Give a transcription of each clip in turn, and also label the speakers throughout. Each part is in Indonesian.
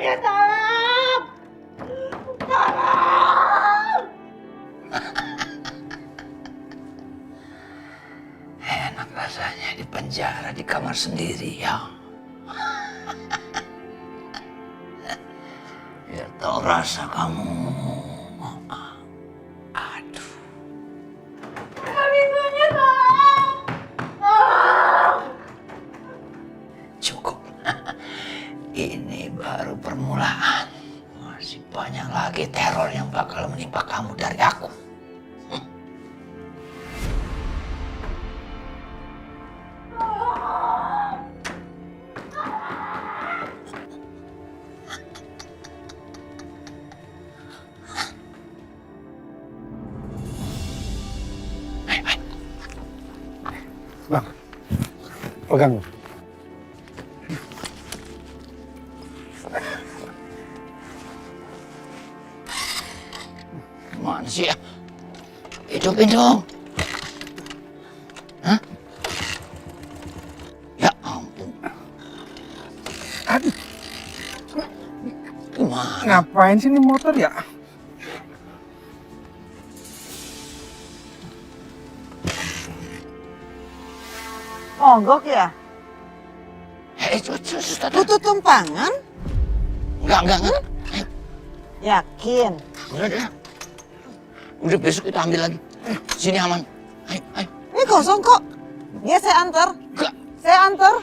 Speaker 1: pintunya, tolong! Tolong!
Speaker 2: Enak rasanya di penjara di kamar sendiri ya. Biar tahu rasa kamu. Aduh.
Speaker 1: Pintunya, tolong! Tolong!
Speaker 2: Cukup. Ini baru permulaan. Masih banyak lagi teror yang bakal menimpa kamu dari aku.
Speaker 3: Bang, pegang.
Speaker 2: Gimana sih ya? Hidupin dong. Hah? Ya ampun.
Speaker 3: Aduh,
Speaker 2: Gimana?
Speaker 3: ngapain sih ini motor ya?
Speaker 4: Onggok ya?
Speaker 2: Suster.
Speaker 4: Butuh tumpangan?
Speaker 2: Enggak.
Speaker 4: Yakin?
Speaker 2: Udah. Udah besok kita ambil lagi. Sini aman. Ayo.
Speaker 4: Ini kosong kok. Ya saya antar.
Speaker 2: Enggak.
Speaker 4: Saya antar.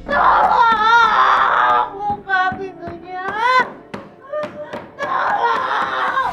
Speaker 1: Tolong! Buka pintunya! Tolong! Tolong!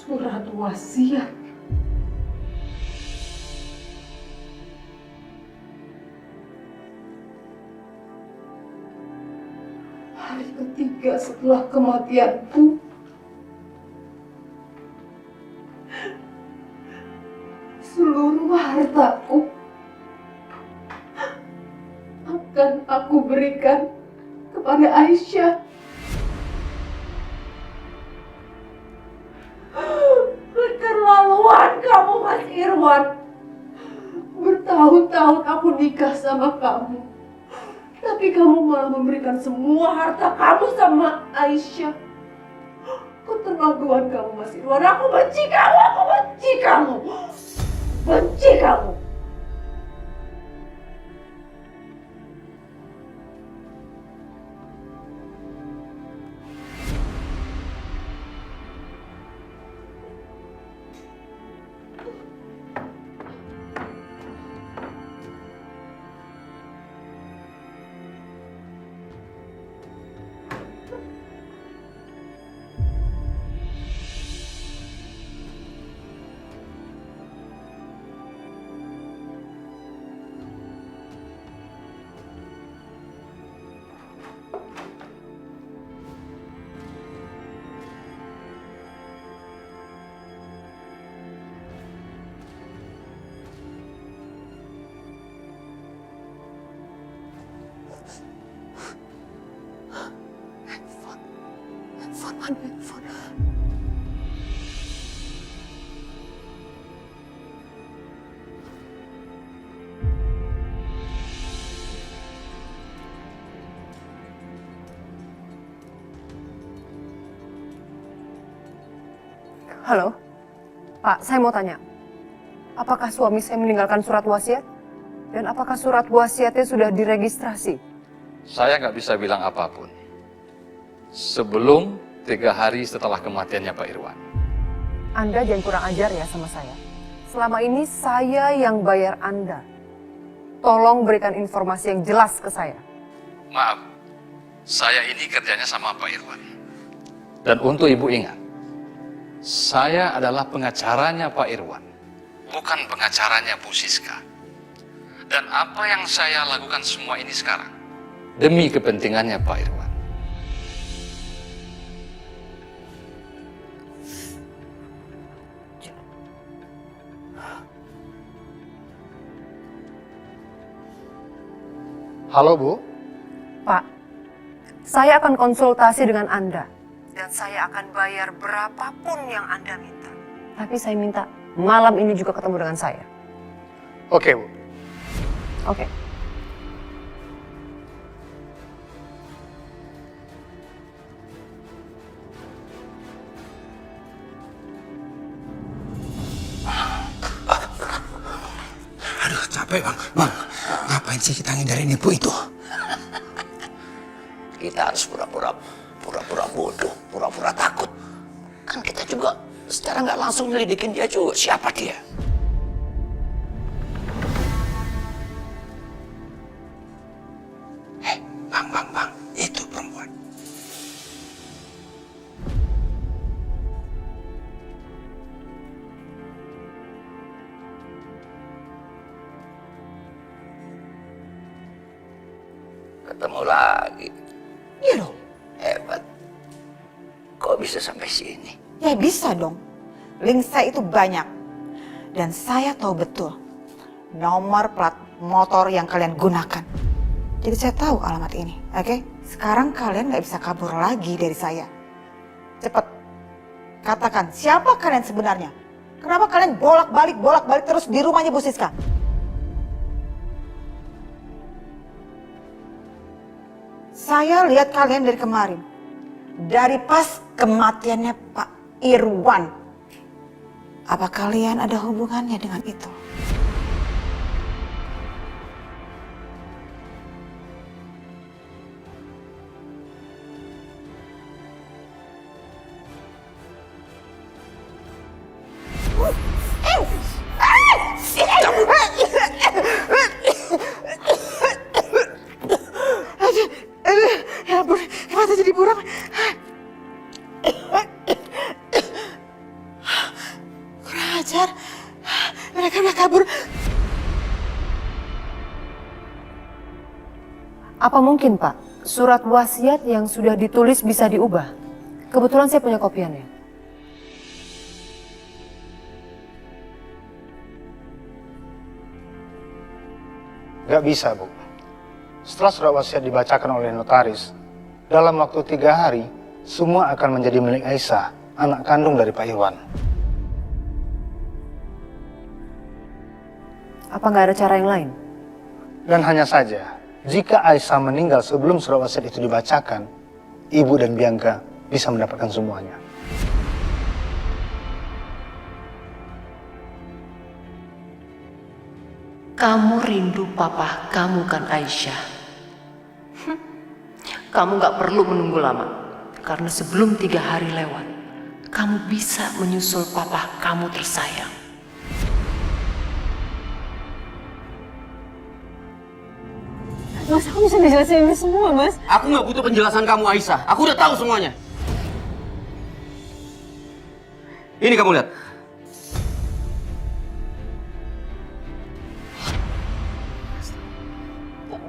Speaker 5: Surat wasiat. Hari ketiga setelah kematianku, seluruh hartaku akan aku berikan kepada Aisyah.
Speaker 1: Keterlaluan kamu, Mas Irwan.
Speaker 5: Bertahun-tahun aku nikah sama kamu, tapi kamu malah memberikan semua harta kamu sama Aisyah. Keterlaluan kamu, Mas Irwan. Aku benci kamu, benci kamu. Handphone. Halo, Pak, saya mau tanya, apakah suami saya meninggalkan surat wasiat? Dan apakah surat wasiatnya sudah diregistrasi?
Speaker 6: Saya nggak bisa bilang apapun sebelum 3 hari setelah kematiannya Pak Irwan.
Speaker 5: Anda jangan kurang ajar ya sama saya. Selama ini saya yang bayar Anda. tolong berikan informasi yang jelas ke saya.
Speaker 6: Maaf, saya ini kerjanya sama Pak Irwan. Dan untuk Ibu ingat, saya adalah pengacaranya Pak Irwan, bukan pengacaranya Bu Siska. Dan apa yang saya lakukan semua ini sekarang, demi kepentingannya Pak Irwan.
Speaker 3: Halo, Bu.
Speaker 5: Pak, saya akan konsultasi dengan Anda. Dan saya akan bayar berapapun yang Anda minta. Tapi saya minta malam ini juga ketemu dengan saya.
Speaker 3: Oke, Bu.
Speaker 5: Oke.
Speaker 2: Aduh, capek bang. Bang, ngapain sih kita ngindarin ibu itu? Kita harus pura-pura bodoh, pura-pura takut. Kan kita juga secara nggak langsung nyelidikin dia juga. Siapa dia? Bang, itu perempuan. Ketemu lagi.
Speaker 4: Iya dong.
Speaker 2: Hebat. Kok bisa sampai sini?
Speaker 4: Ya bisa dong. Link saya itu banyak. Dan saya tahu betul nomor plat motor yang kalian gunakan. Jadi saya tahu alamat ini, oke? Sekarang kalian nggak bisa kabur lagi dari saya. Cepat, katakan siapa kalian sebenarnya? Kenapa kalian bolak-balik terus di rumahnya Bu Siska? Saya lihat kalian dari kemarin. Dari pas kematiannya Pak Irwan. Apa kalian ada hubungannya dengan itu? Ya ampun, kenapa jadi buram? Kurang ajar, mereka udah kabur.
Speaker 5: Apa mungkin, Pak, surat wasiat yang sudah ditulis bisa diubah? Kebetulan saya punya kopiannya.
Speaker 3: Gak bisa, Bu. Setelah surat wasiat dibacakan oleh notaris, dalam waktu 3 hari, semua akan menjadi milik Aisyah, anak kandung dari Pak Irwan.
Speaker 5: Apa nggak ada cara yang lain?
Speaker 3: Dan hanya saja, jika Aisyah meninggal sebelum surat wasiat itu dibacakan, Ibu dan Bianca bisa mendapatkan semuanya.
Speaker 7: Kamu rindu papa kamu kan Aisyah? Kamu gak perlu menunggu lama. Karena sebelum 3 hari lewat, kamu bisa menyusul papa kamu tersayang.
Speaker 5: Mas, aku bisa dijelasin ini semua, Mas.
Speaker 8: Aku nggak butuh penjelasan kamu, Aisyah. Aku udah tahu semuanya. Ini kamu lihat.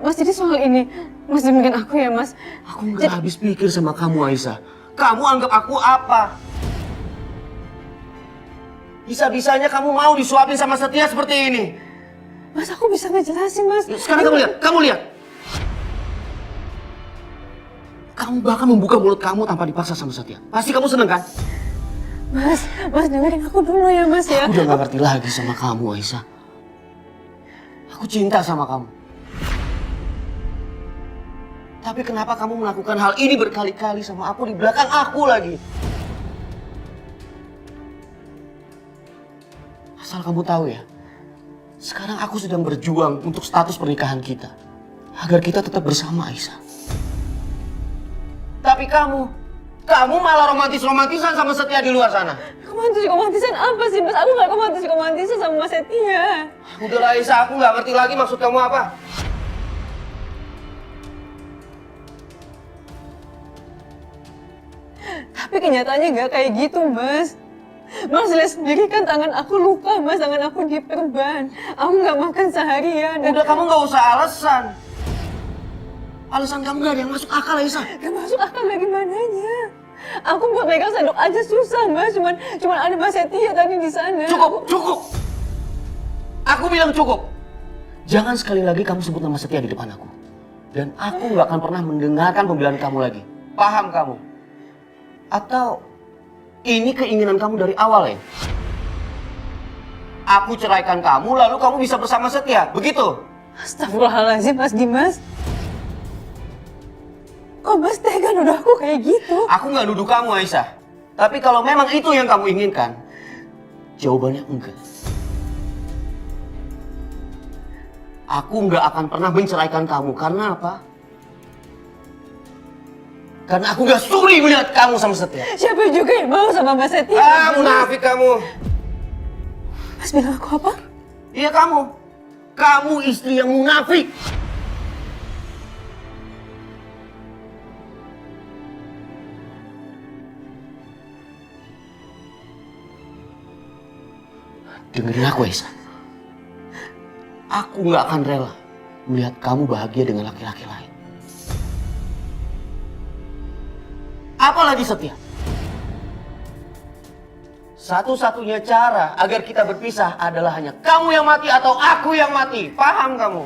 Speaker 5: Mas, jadi soal ini, Mas demikian aku ya, Mas.
Speaker 8: Aku nggak habis pikir sama kamu, Aisyah. Kamu anggap aku apa? Bisa-bisanya kamu mau disuapin sama Setia seperti ini.
Speaker 5: Mas, aku bisa ngejelasin, Mas.
Speaker 8: Sekarang kamu lihat. Kamu bahkan membuka mulut kamu tanpa dipaksa sama Setia. Pasti kamu seneng kan?
Speaker 5: Mas dengerin aku dulu ya, Mas ya.
Speaker 8: Aku udah gak ngerti lagi sama kamu, Aisyah. Aku cinta sama kamu. Tapi kenapa kamu melakukan hal ini berkali-kali sama aku di belakang aku lagi? Asal kamu tahu ya, sekarang aku sedang berjuang untuk status pernikahan kita. Agar kita tetap bersama, Aisyah. Tapi kamu Kamu malah romantis-romantisan sama Setia di luar sana.
Speaker 5: Romantisan apa sih, Mas? Aku nggak romantisan sama Mas Setia.
Speaker 8: Udahlah Aisyah, aku nggak ngerti lagi maksud kamu apa.
Speaker 5: Tapi kenyataannya nggak kayak gitu, Mas. Mas lihat sendiri kan tangan aku luka, Mas. Tangan aku diperban. Aku nggak makan seharian.
Speaker 8: Udah, kamu nggak usah alasan. Alasan kamu nggak ada yang masuk akal, Aisyah.
Speaker 5: Gak masuk akal lagi mananya. Aku buat megang sendok aja susah, Mas. Cuman ada Mas Setia tadi di sana.
Speaker 8: Cukup. Aku bilang cukup. Jangan sekali lagi kamu sebut nama Setia di depan aku. Dan aku nggak akan pernah mendengarkan pembelaan kamu lagi. Paham kamu? Atau ini keinginan kamu dari awal ya? Aku ceraikan kamu, lalu kamu bisa bersama Setia, begitu?
Speaker 5: Astagfirullahaladzim, Mas Dimas. Kok Mas tega nuduh aku kayak gitu?
Speaker 8: Aku nggak nuduh kamu, Aisyah. Tapi kalau memang itu yang kamu inginkan, jawabannya enggak. Aku nggak akan pernah menceraikan kamu. Karena apa? Karena aku nggak sudi melihat kamu sama Setia.
Speaker 5: Siapa juga yang mau sama Mas Setia?
Speaker 8: Ah, munafik kamu.
Speaker 5: Mas bilang aku apa?
Speaker 8: Iya kamu. Kamu istri yang munafik. Dengerin aku, Aisyah. Aku nggak akan rela melihat kamu bahagia dengan laki-laki lain. Apalagi Setia. Satu-satunya cara agar kita berpisah adalah hanya kamu yang mati atau aku yang mati. Paham kamu?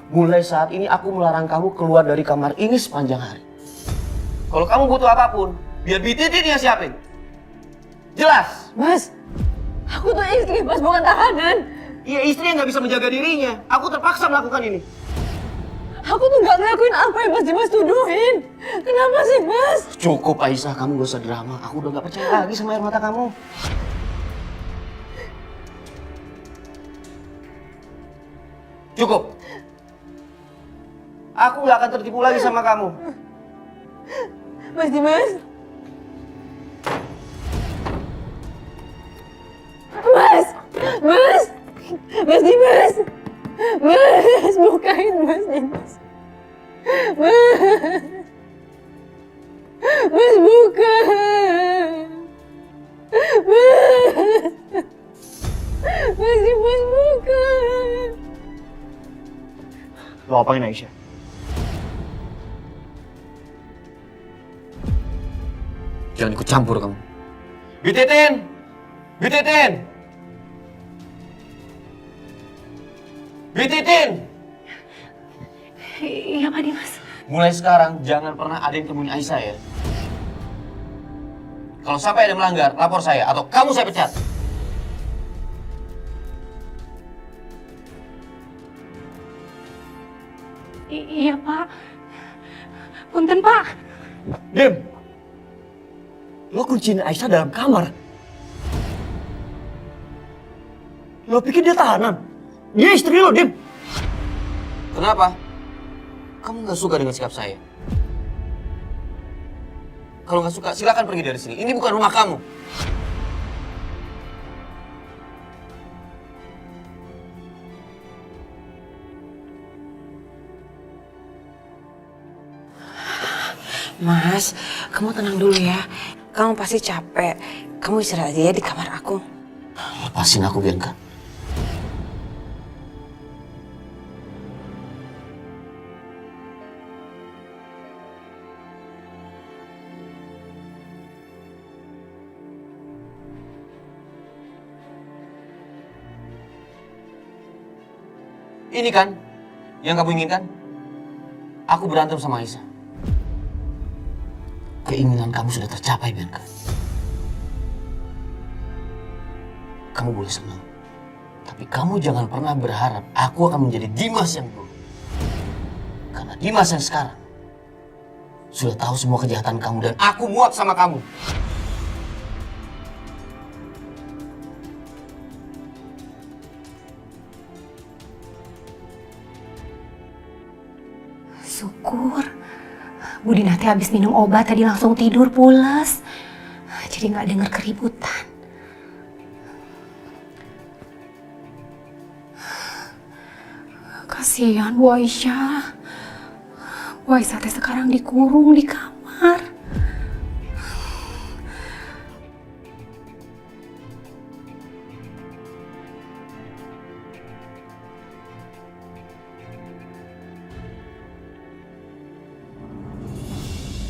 Speaker 8: Mulai saat ini aku melarang kamu keluar dari kamar ini sepanjang hari. Kalau kamu butuh apapun, biar Bititin yang siapin. Jelas?
Speaker 5: Mas, aku tuh istri, Mas, bukan tahanan.
Speaker 8: Iya, istri yang nggak bisa menjaga dirinya. Aku terpaksa melakukan ini.
Speaker 5: Aku tuh nggak ngelakuin apa yang Mas Dimas tuduhin. Kenapa sih, Mas?
Speaker 8: Cukup, Aisyah. Kamu gak usah drama. Aku udah gak percaya lagi sama air mata kamu. Cukup. Aku gak akan tertipu lagi sama kamu.
Speaker 5: Mas Dimas. Mas! Mas! Mas Dimas! Mas! Bukain Mas Dimas. Mas! Mas buka! Mas! Mas Dimas buka!
Speaker 8: Lo apain, Aisyah? Jangan ikut campur kamu. Bititin! Bititin! Bititin!
Speaker 5: Iya Pak Dimas.
Speaker 8: Mulai sekarang jangan pernah ada yang temuin Aisyah ya. Kalau sampai ada melanggar, lapor saya atau kamu saya pecat.
Speaker 5: Iya Pak. Punten Pak.
Speaker 8: Dim! Lo kunciin Aisyah dalam kamar. Lo pikir dia tahanan? Dia istri lo, Dim! Kenapa? Kamu gak suka dengan sikap saya? Kalau gak suka, silakan pergi dari sini. Ini bukan rumah kamu.
Speaker 4: Mas, kamu tenang dulu ya. Kamu pasti capek. Kamu istirahat aja ya di kamar aku.
Speaker 8: Lepasin aku, Bianca. Ini kan yang kamu inginkan? Aku berantem sama Aisyah. Keinginan kamu sudah tercapai, Bianca. Kamu boleh senang. Tapi kamu jangan pernah berharap aku akan menjadi Dimas yang dulu. Karena Dimas yang sekarang sudah tahu semua kejahatan kamu dan aku muak sama kamu.
Speaker 5: syukur. Budi nanti habis minum obat tadi langsung tidur pules. Jadi nggak dengar keributan. Kasihan Bu Aisyah. Bu Aisyah teh sekarang dikurung di kamar.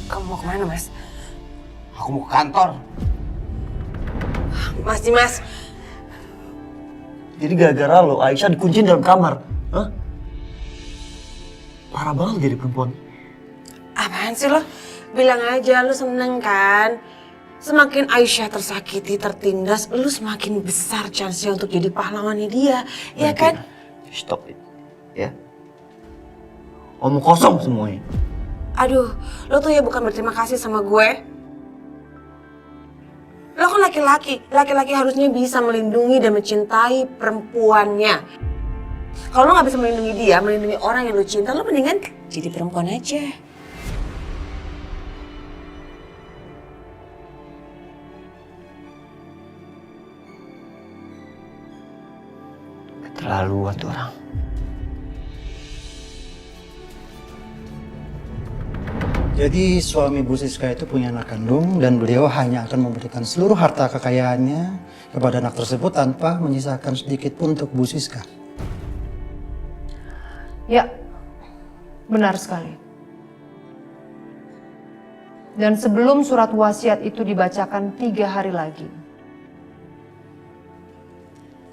Speaker 7: Kamu mau kemana, Mas?
Speaker 8: Aku mau ke kantor.
Speaker 7: Mas Dimas,
Speaker 8: Jadi gara-gara lo Aisyah dikunciin dalam kamar. Hah? Parah banget jadi perempuan.
Speaker 7: apaan sih lo? Bilang aja lo seneng kan? Semakin Aisyah tersakiti, tertindas, lo semakin besar chance-nya untuk jadi pahlawannya dia, ya kan?
Speaker 8: Stop it. Ya. Omong kosong semuanya.
Speaker 7: Aduh, lo tuh ya bukan berterima kasih sama gue. Lo kan laki-laki, laki-laki harusnya bisa melindungi dan mencintai perempuannya. Kalau lo gak bisa melindungi dia, melindungi orang yang lo cinta, lo mendingan jadi perempuan aja.
Speaker 2: Keterlaluan tuh orang.
Speaker 3: Jadi suami Bu Siska itu punya anak kandung dan beliau hanya akan memberikan seluruh harta kekayaannya kepada anak tersebut tanpa menyisakan sedikit pun untuk Bu Siska.
Speaker 5: Ya, benar sekali. Dan sebelum surat wasiat itu dibacakan 3 hari lagi,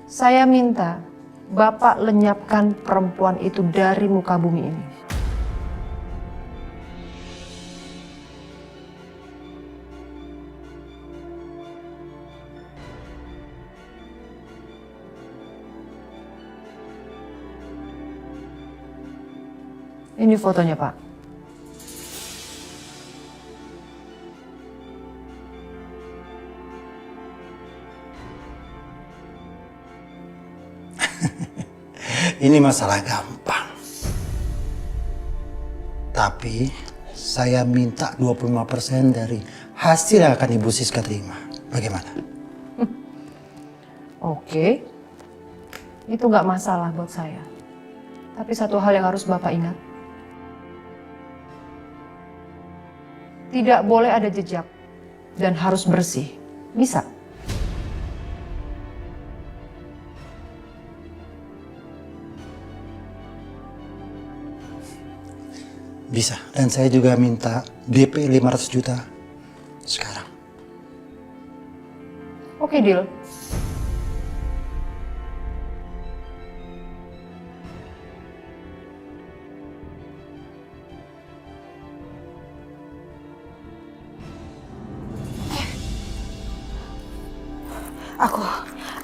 Speaker 5: saya minta Bapak lenyapkan perempuan itu dari muka bumi ini. Ini fotonya, Pak.
Speaker 3: Ini masalah gampang. Tapi saya minta 25% dari hasil yang akan Ibu Siska terima. Bagaimana?
Speaker 5: Oke. Itu nggak masalah buat saya. Tapi satu hal yang harus Bapak ingat. Tidak boleh ada jejak dan harus bersih. Bisa?
Speaker 3: Bisa. Dan saya juga minta DP 500 juta sekarang.
Speaker 5: Oke, deal.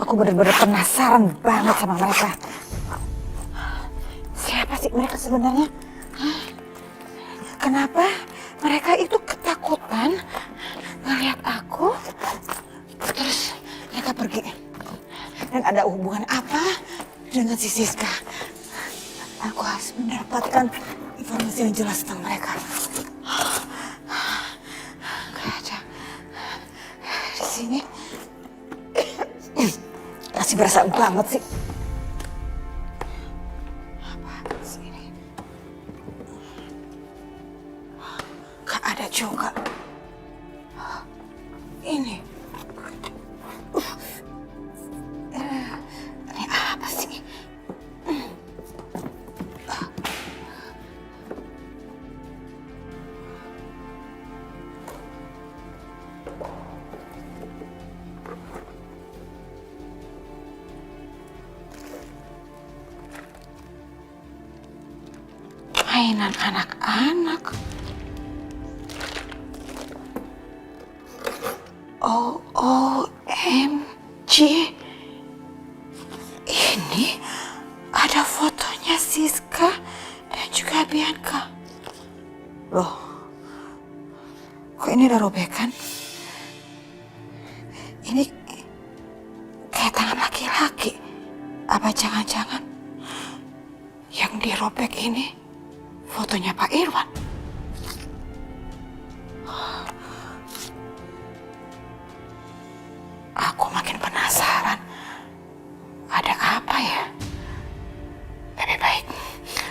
Speaker 4: Aku benar-benar penasaran banget sama mereka. Siapa sih mereka sebenarnya? Hah? Kenapa mereka itu ketakutan ngeliat aku, terus mereka pergi? Dan ada hubungan apa dengan si Siska? Aku harus mendapatkan informasi yang jelas tentang mereka. Gak ada di sini. Masih berasa banget sih. Apa sih ini? Gak ada juga. Ini. Ini apa sih? Mainan anak-anak. OMG. Ini ada fotonya Siska dan juga Bianca. Loh, kok ini ada robekan? Ini kayak tangan laki-laki. Apa jangan-jangan yang dirobek ini fotonya Pak Irwan. Aku makin penasaran. Ada apa ya? Lebih baik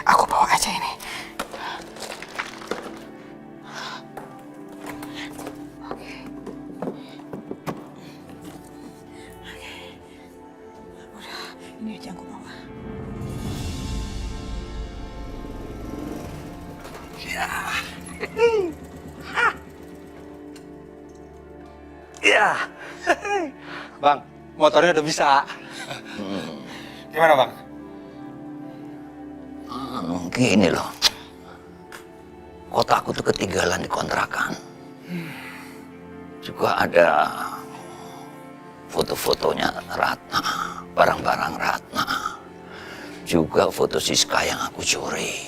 Speaker 4: aku bawa aja ini. Oke. Udah, ini aja aku bawa.
Speaker 3: Ya. Bang, motornya udah bisa. Gimana, Bang?
Speaker 2: Gini loh. Kotakku tuh ketinggalan di kontrakan. Juga ada foto-fotonya Ratna, barang-barang Ratna. Juga foto Siska yang aku curi.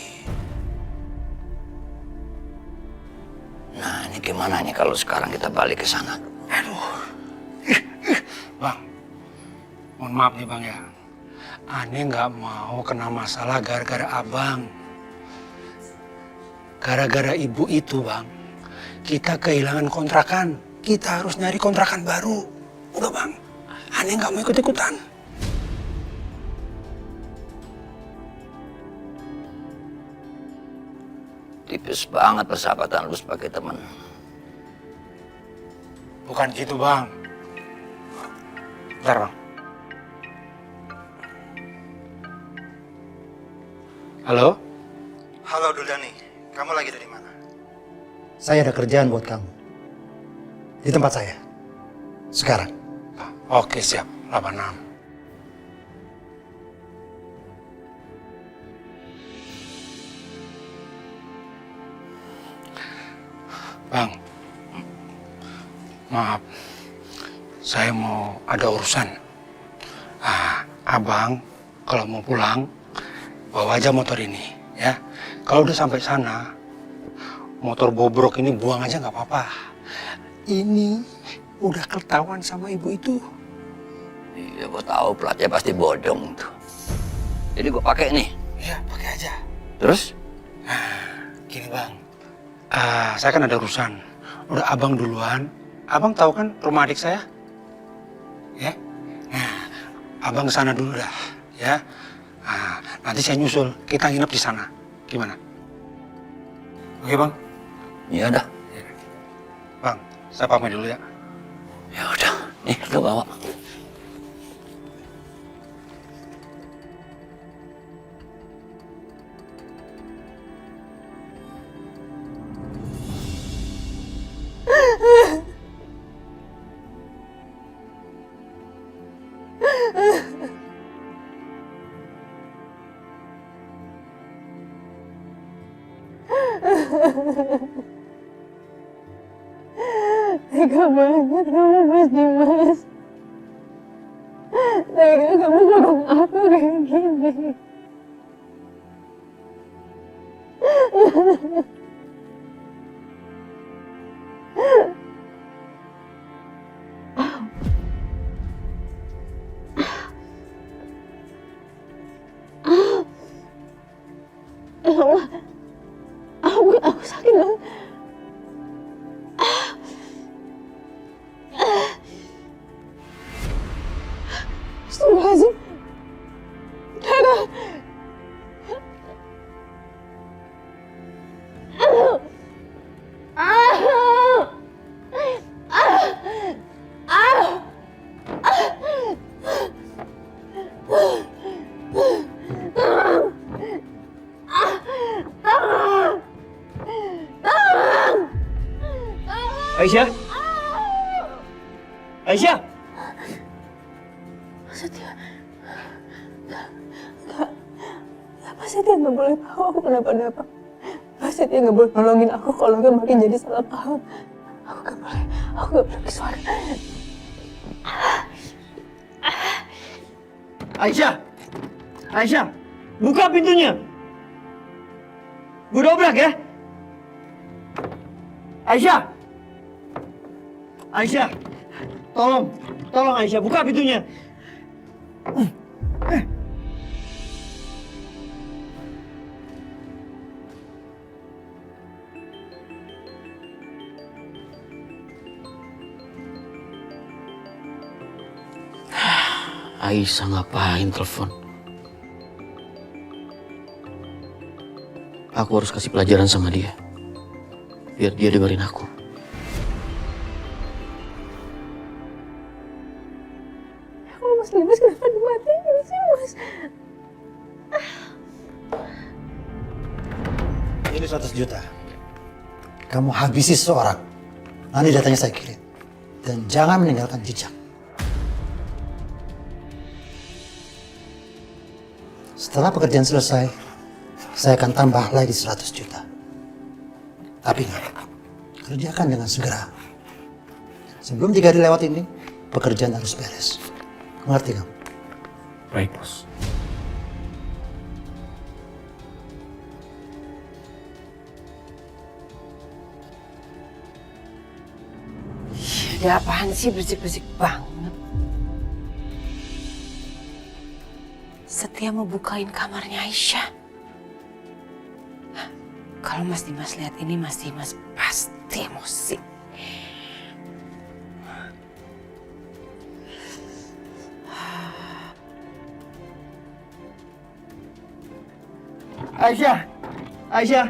Speaker 2: Nah, ini gimana nih kalau sekarang kita balik ke sana?
Speaker 3: Bang, mohon maaf nih Bang ya. Aneh nggak mau kena masalah gara-gara abang. Gara-gara ibu itu Bang, kita kehilangan kontrakan. Kita harus nyari kontrakan baru. Udah Bang, aneh nggak mau ikut-ikutan.
Speaker 2: Tipis banget persahabatan lu sebagai teman.
Speaker 3: Bukan gitu Bang. Bentar Bang. Halo? Halo Duldani, kamu lagi dari mana? Saya ada kerjaan buat kamu. Di tempat saya. Sekarang. Oke siap, 86. Bang, maaf, saya mau ada urusan. Abang kalau mau pulang, bawa aja motor ini, ya. Kalau udah sampai sana, motor bobrok ini buang aja nggak apa-apa. Ini udah ketahuan sama ibu itu.
Speaker 2: Iya, gue tahu platnya pasti bodong tuh. Jadi gue pakai nih.
Speaker 3: Iya, pakai aja.
Speaker 2: Terus?
Speaker 3: Gini Bang, saya kan ada urusan. Udah abang duluan. Abang tahu kan rumah adik saya? Ya. Nah, abang ke sana dulu dah, ya. Nanti saya nyusul. Kita nginep di sana. Gimana? Oke Bang?
Speaker 2: Iya dah.
Speaker 3: Bang, saya pamit dulu ya.
Speaker 2: Ya udah, nih lu bawa.
Speaker 5: Tega banget kamu Mas Dimas. Tega kamu bohong aku kayak gini. Aku sakit banget. Astagfirullahaladzim. Tega.
Speaker 8: Aisyah? Aisyah?
Speaker 5: Setia. Pak Setia nggak boleh tahu aku kenapa-napa. Pak Setia nggak boleh nolongin aku kalau nggak makin jadi salah paham. Aku nggak boleh bersuara.
Speaker 8: Aisyah? Aisyah? Buka pintunya! Gue dobrak ya? Aisyah! Aisyah! Tolong Aisyah, buka pintunya! Aisyah ngapain telepon? Aku harus kasih pelajaran sama dia. Biar dia dengerin aku.
Speaker 5: Mas Dimas kenapa dimatiin sih, Mas?
Speaker 9: Ini 100 juta. Kamu habisi seorang. Nanti datanya saya kirim. Dan jangan meninggalkan jejak. Setelah pekerjaan selesai, saya akan tambah lagi 100 juta. Tapi ingat, kerjakan dengan segera. Sebelum 3 hari lewat ini, pekerjaan harus beres. Mengerti kamu?
Speaker 8: Baik, Bos.
Speaker 7: Ada apaan sih berisik-berisik banget? Setia mau bukain kamarnya Aisyah. Hah, kalau Mas Dimas lihat ini, Mas Dimas pasti emosi.
Speaker 8: Aisyah! Aisyah!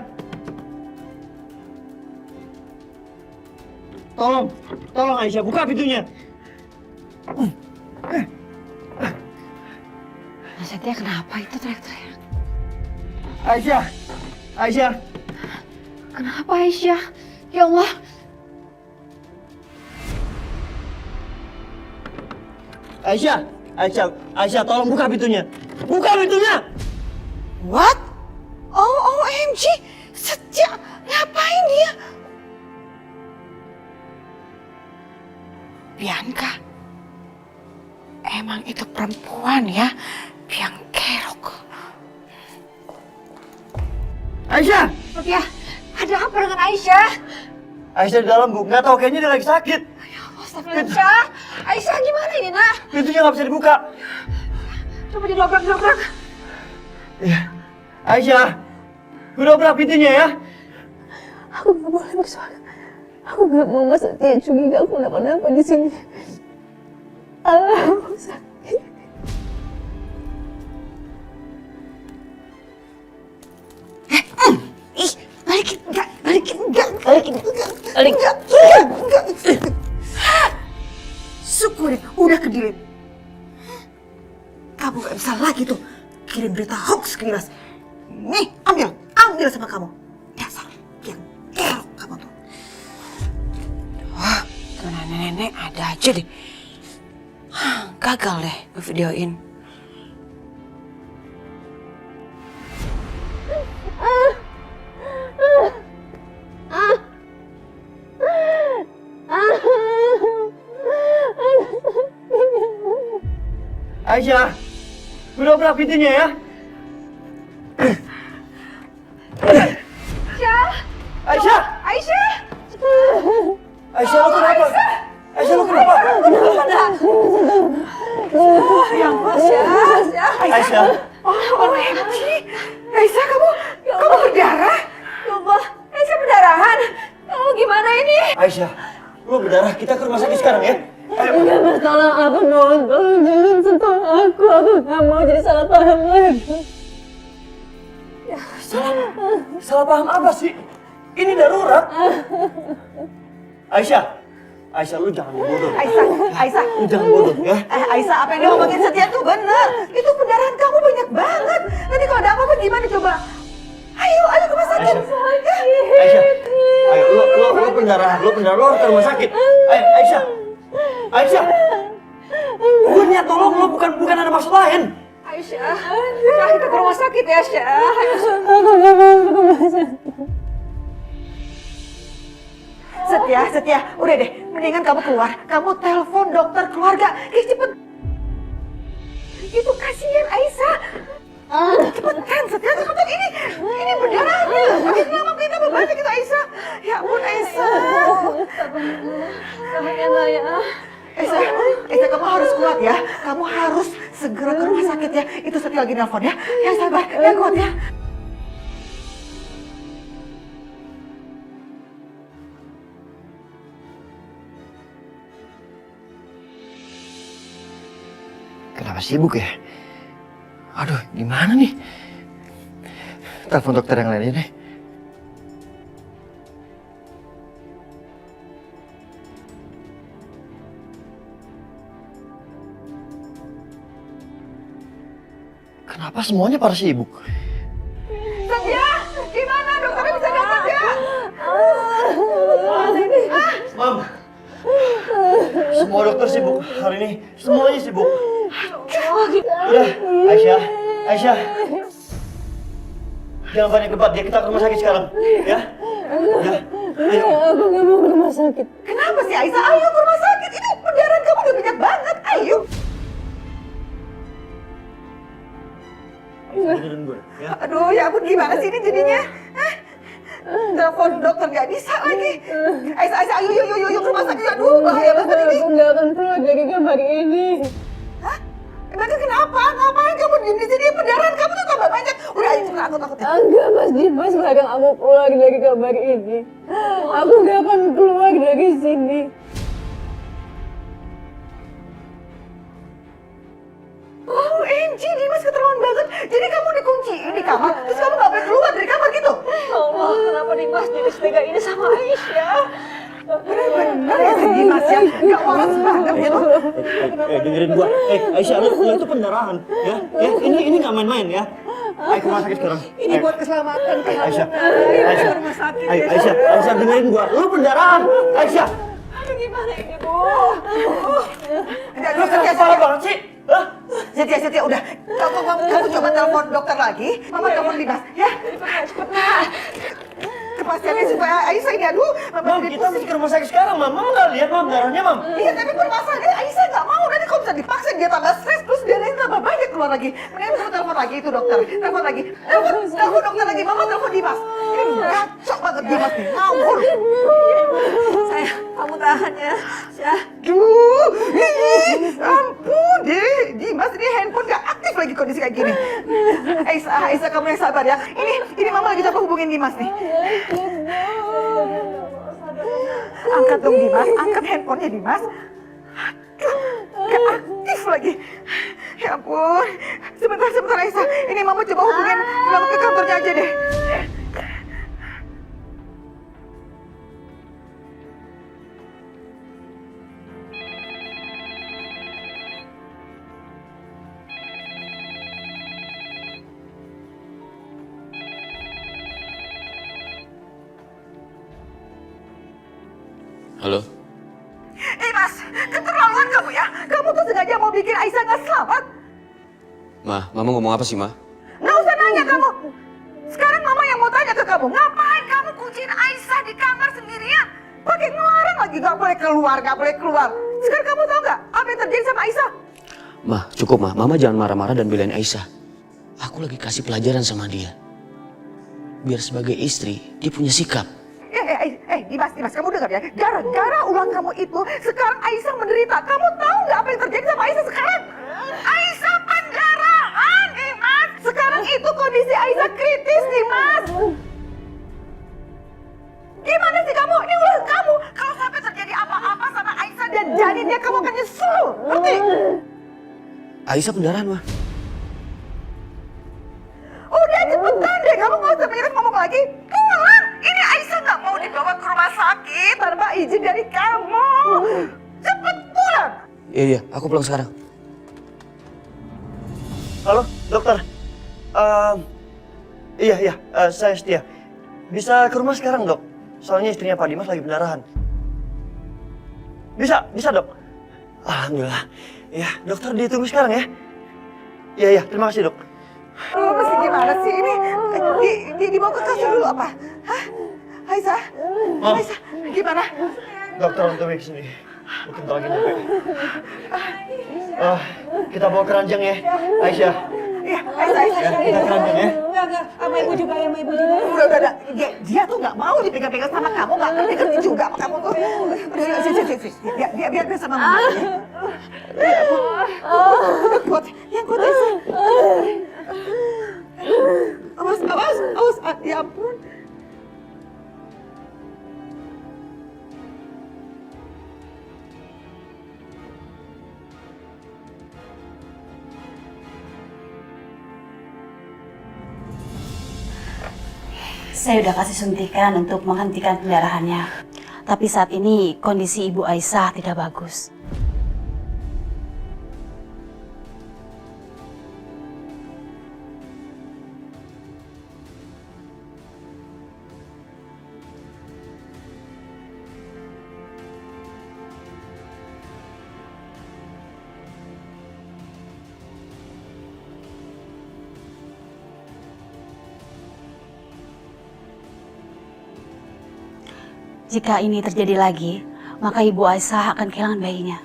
Speaker 8: Tolong Aisyah, buka pintunya.
Speaker 4: Mas Setia kenapa itu teriak-teriak?
Speaker 8: Aisyah! Aisyah!
Speaker 4: Kenapa Aisyah? Ya Allah.
Speaker 8: Aisyah, tolong buka pintunya. Buka pintunya!
Speaker 4: What? Oh, OMG. Setia, ngapain dia? Bianca. Emang itu perempuan ya? Biang kerok.
Speaker 8: Aisyah!
Speaker 4: Setia, ada apa dengan Aisyah?
Speaker 8: Aisyah di dalam, Bu. Nggak tahu, kayaknya dia lagi sakit.
Speaker 4: Aisyah, Aisyah gimana ini, nak?
Speaker 8: Pintunya nggak bisa dibuka.
Speaker 4: Coba didobrak.
Speaker 8: Iya. Aisyah, dobrak pintunya ya.
Speaker 5: Aku nggak boleh bersuara. Aku nggak mau Mas Setia curiga aku kenapa-napa di sini. Aku sakit.
Speaker 4: Balikin enggak. Syukur udah kedelip. Kamu gak bisa lagi tuh kirim berita hoax ke Dimas. Nih, ambil sama kamu. Dasar yang kerok kamu tuh.
Speaker 7: Wah, karena nenek ada aja deh. Gagal deh ngevideoin.
Speaker 8: Aisyah, dobrak pintunya ya. Aisyah! Aisyah, lo kenapa? Aisyah, lo kenapa?
Speaker 4: Yang pas ya.
Speaker 8: Aisyah,
Speaker 4: OMG. Aisyah, kamu berdarah? Ya Allah, Aisyah perdarahan. Kamu gimana ini?
Speaker 8: Aisyah, lo berdarah. Kita ke rumah sakit sekarang ya. Ayo.
Speaker 5: Enggak Mas, tolong jangan sentuh aku nggak mau jadi salah paham lagi.
Speaker 8: Salah paham apa sih? Ini darurat. Aisyah, lu jangan bodoh.
Speaker 4: Aisyah.
Speaker 8: Lu jangan bodoh ya.
Speaker 4: Aisyah, apa yang diomongin Setia tuh bener. Itu pendarahan kamu banyak banget. Nanti kalau ada apa-apa gimana coba? Ayo ke rumah sakit.
Speaker 8: Aisyah, ayo lu pendarahan, lu harus ke rumah sakit. Ayo, Aisyah. Gue niat tolong lu, bukan ada maksud lain.
Speaker 4: Aisyah, kita ke rumah sakit ya, Aisyah.
Speaker 5: Aku nggak mau ke rumah sakit.
Speaker 4: Setia, udah deh, mendingan kamu keluar. Kamu telepon dokter keluarga. Cepet. Itu kasihan Aisyah. Cepetan, Setia, cepetan. Ini berdarahnya. Makin lama kita membantu kita Aisyah. Ya ampun Aisyah. Aisyah, kamu harus kuat ya. Kamu harus segera ke rumah sakit ya. Itu Setia lagi nelfon ya. Yang sabar, yang kuat ya.
Speaker 2: Kenapa
Speaker 8: sibuk ya? Aduh, gimana nih? Telepon dokter yang lain deh. Kenapa semuanya pada sibuk?
Speaker 4: Satya, gimana dokternya bisa datang ya?
Speaker 8: Mam, semua dokter sibuk hari ini. Semuanya sibuk. Udah, Aisyah. Jangan banyak debat ya, kita ke rumah sakit sekarang. Ya? Udah, ayo.
Speaker 5: Aku gak mau ke rumah sakit.
Speaker 4: Kenapa sih Aisyah? Ayo ke rumah sakit. Itu pendarahan kamu udah banyak banget. Ayo.
Speaker 8: Dengerin gue, ya.
Speaker 4: Aduh, ya ampun gimana sih ini jadinya? Hah? Telepon dokter gak bisa lagi. Aisyah, ayo ke rumah sakit. Aduh, bahaya banget ini.
Speaker 5: Aku gak akan keluar dari kamar ini.
Speaker 4: Hah? Emangnya kenapa? Ngapain kamu diem di sini? Pendarahan kamu tuh tambah banyak. Udah, ayo cepat, aku takut.
Speaker 5: Enggak, Mas Dimas larang aku keluar dari kamar ini. Aku gak akan keluar dari sini.
Speaker 4: OMG, Dimas keterlaluan banget. Jadi kamu dikunci di kamar, terus kamu gak boleh keluar dari kamar gitu?
Speaker 5: Allah, kenapa Dimas jadi setega ini sama Aisyah?
Speaker 4: Bener ya si Dimas ya? Gak waras banget ya lo.
Speaker 8: Dengerin gua. Aisyah, lu itu pendarahan, ya. Ini nggak main-main ya. Ayo ke rumah sakit sekarang.
Speaker 4: Ini buat keselamatan kamu.
Speaker 8: Aisyah,
Speaker 4: Ayo ke rumah sakit.
Speaker 8: Aisyah, dengerin gua. Lu pendarahan, Aisyah.
Speaker 4: Aduh gimana ini, Bu?
Speaker 8: Lu kepala banget sih. Hah?
Speaker 4: Setia, udah. Kamu coba telepon dokter lagi. Mama telepon Dimas, ya? Kepastiannya supaya Aisyah ini, aduh.
Speaker 8: Mam, kita mesti ke rumah sakit sekarang, Mam. Mam nggak lihat, Mam, darahnya, Mam.
Speaker 4: Iya, tapi permasalahannya Aisyah nggak mau. Nanti kalau bisa dipaksa dia tambah stres, terus dia tambah banyak keluar lagi. Mendingan kamu telepon lagi itu dokter. Telepon lagi. Telepon dokter lagi. Mama telepon Dimas. Ini ngacok banget Dimas nih. Ngawur.
Speaker 5: Sayang, kamu tahan ya.
Speaker 4: Duh, ampun deh. Dimas ini handphone gak aktif lagi kondisi kayak gini. Aisyah kamu yang sabar ya. Ini Mama lagi coba hubungin Dimas nih. Angkat dong Dimas, angkat handphonenya Dimas. Aduh, gak aktif lagi. Ya ampun. Sebentar Aisyah. Ini Mama coba hubungin Mama ke kantornya aja deh.
Speaker 10: Halo?
Speaker 4: Dimas, keterlaluan kamu ya. Kamu tuh sengaja mau bikin Aisyah gak selamat.
Speaker 10: Mama ngomong apa sih, Ma?
Speaker 4: Nggak usah nanya kamu. Sekarang Mama yang mau tanya ke kamu. Ngapain kamu kunciin Aisyah di kamar sendirian? Pakai ngelarang lagi, gak boleh keluar. Sekarang kamu tahu nggak apa yang terjadi sama Aisyah?
Speaker 10: Ma, cukup, Ma. Mama jangan marah-marah dan belain Aisyah. Aku lagi kasih pelajaran sama dia. Biar sebagai istri, dia punya sikap.
Speaker 4: Dimas, kamu dengar ya? Gara-gara ulang kamu itu, sekarang Aisyah menderita. Kamu tahu nggak apa yang terjadi sama Aisyah sekarang? Aisyah pendarahan, Dimas. Sekarang itu kondisi Aisyah kritis, Dimas. Gimana sih kamu? Ini ulah kamu. Kalau sampai terjadi apa-apa sama Aisyah dan janinnya, kamu akan nyesel. Ngerti?
Speaker 10: Aisyah pendarahan, Ma.
Speaker 4: Udah cepetan deh, kamu nggak usah banyak ngomong lagi. Pulang. Ini Aisyah nggak mau dibawa ke rumah sakit tanpa izin dari kamu. Cepet pulang.
Speaker 10: Iya, aku pulang sekarang.
Speaker 8: Halo, dokter. Iya, saya Setia. Bisa ke rumah sekarang, Dok? Soalnya istrinya Pak Dimas lagi pendarahan. Bisa, Dok. Alhamdulillah. Ya, dokter ditunggu sekarang ya. Iya, terima kasih, Dok.
Speaker 4: Mesti gimana sih ini? Dibawa ke kasur dulu apa? Hah? Aisyah?
Speaker 8: Mam.
Speaker 4: Aisyah, gimana?
Speaker 8: Dokter on the way kesini. Mungkin lagi nyampe. Kita bawa ke ranjang ya, Aisyah.
Speaker 4: Iya, Aisyah.
Speaker 8: Ya, kita ke ranjang ya.
Speaker 5: Enggak, sama ibu juga.
Speaker 4: Udah. Dia tuh nggak mau dipegang-pegang sama kamu, nggak ngerti juga sama kamu tuh. Udah, sini. Biar sama Mama. Yang kuat Aisyah. Awas. Ya ampun.
Speaker 11: Saya udah kasih suntikan untuk menghentikan pendarahannya. Tapi saat ini kondisi Ibu Aisyah tidak bagus. Jika ini terjadi lagi, maka Ibu Aisyah akan kehilangan bayinya.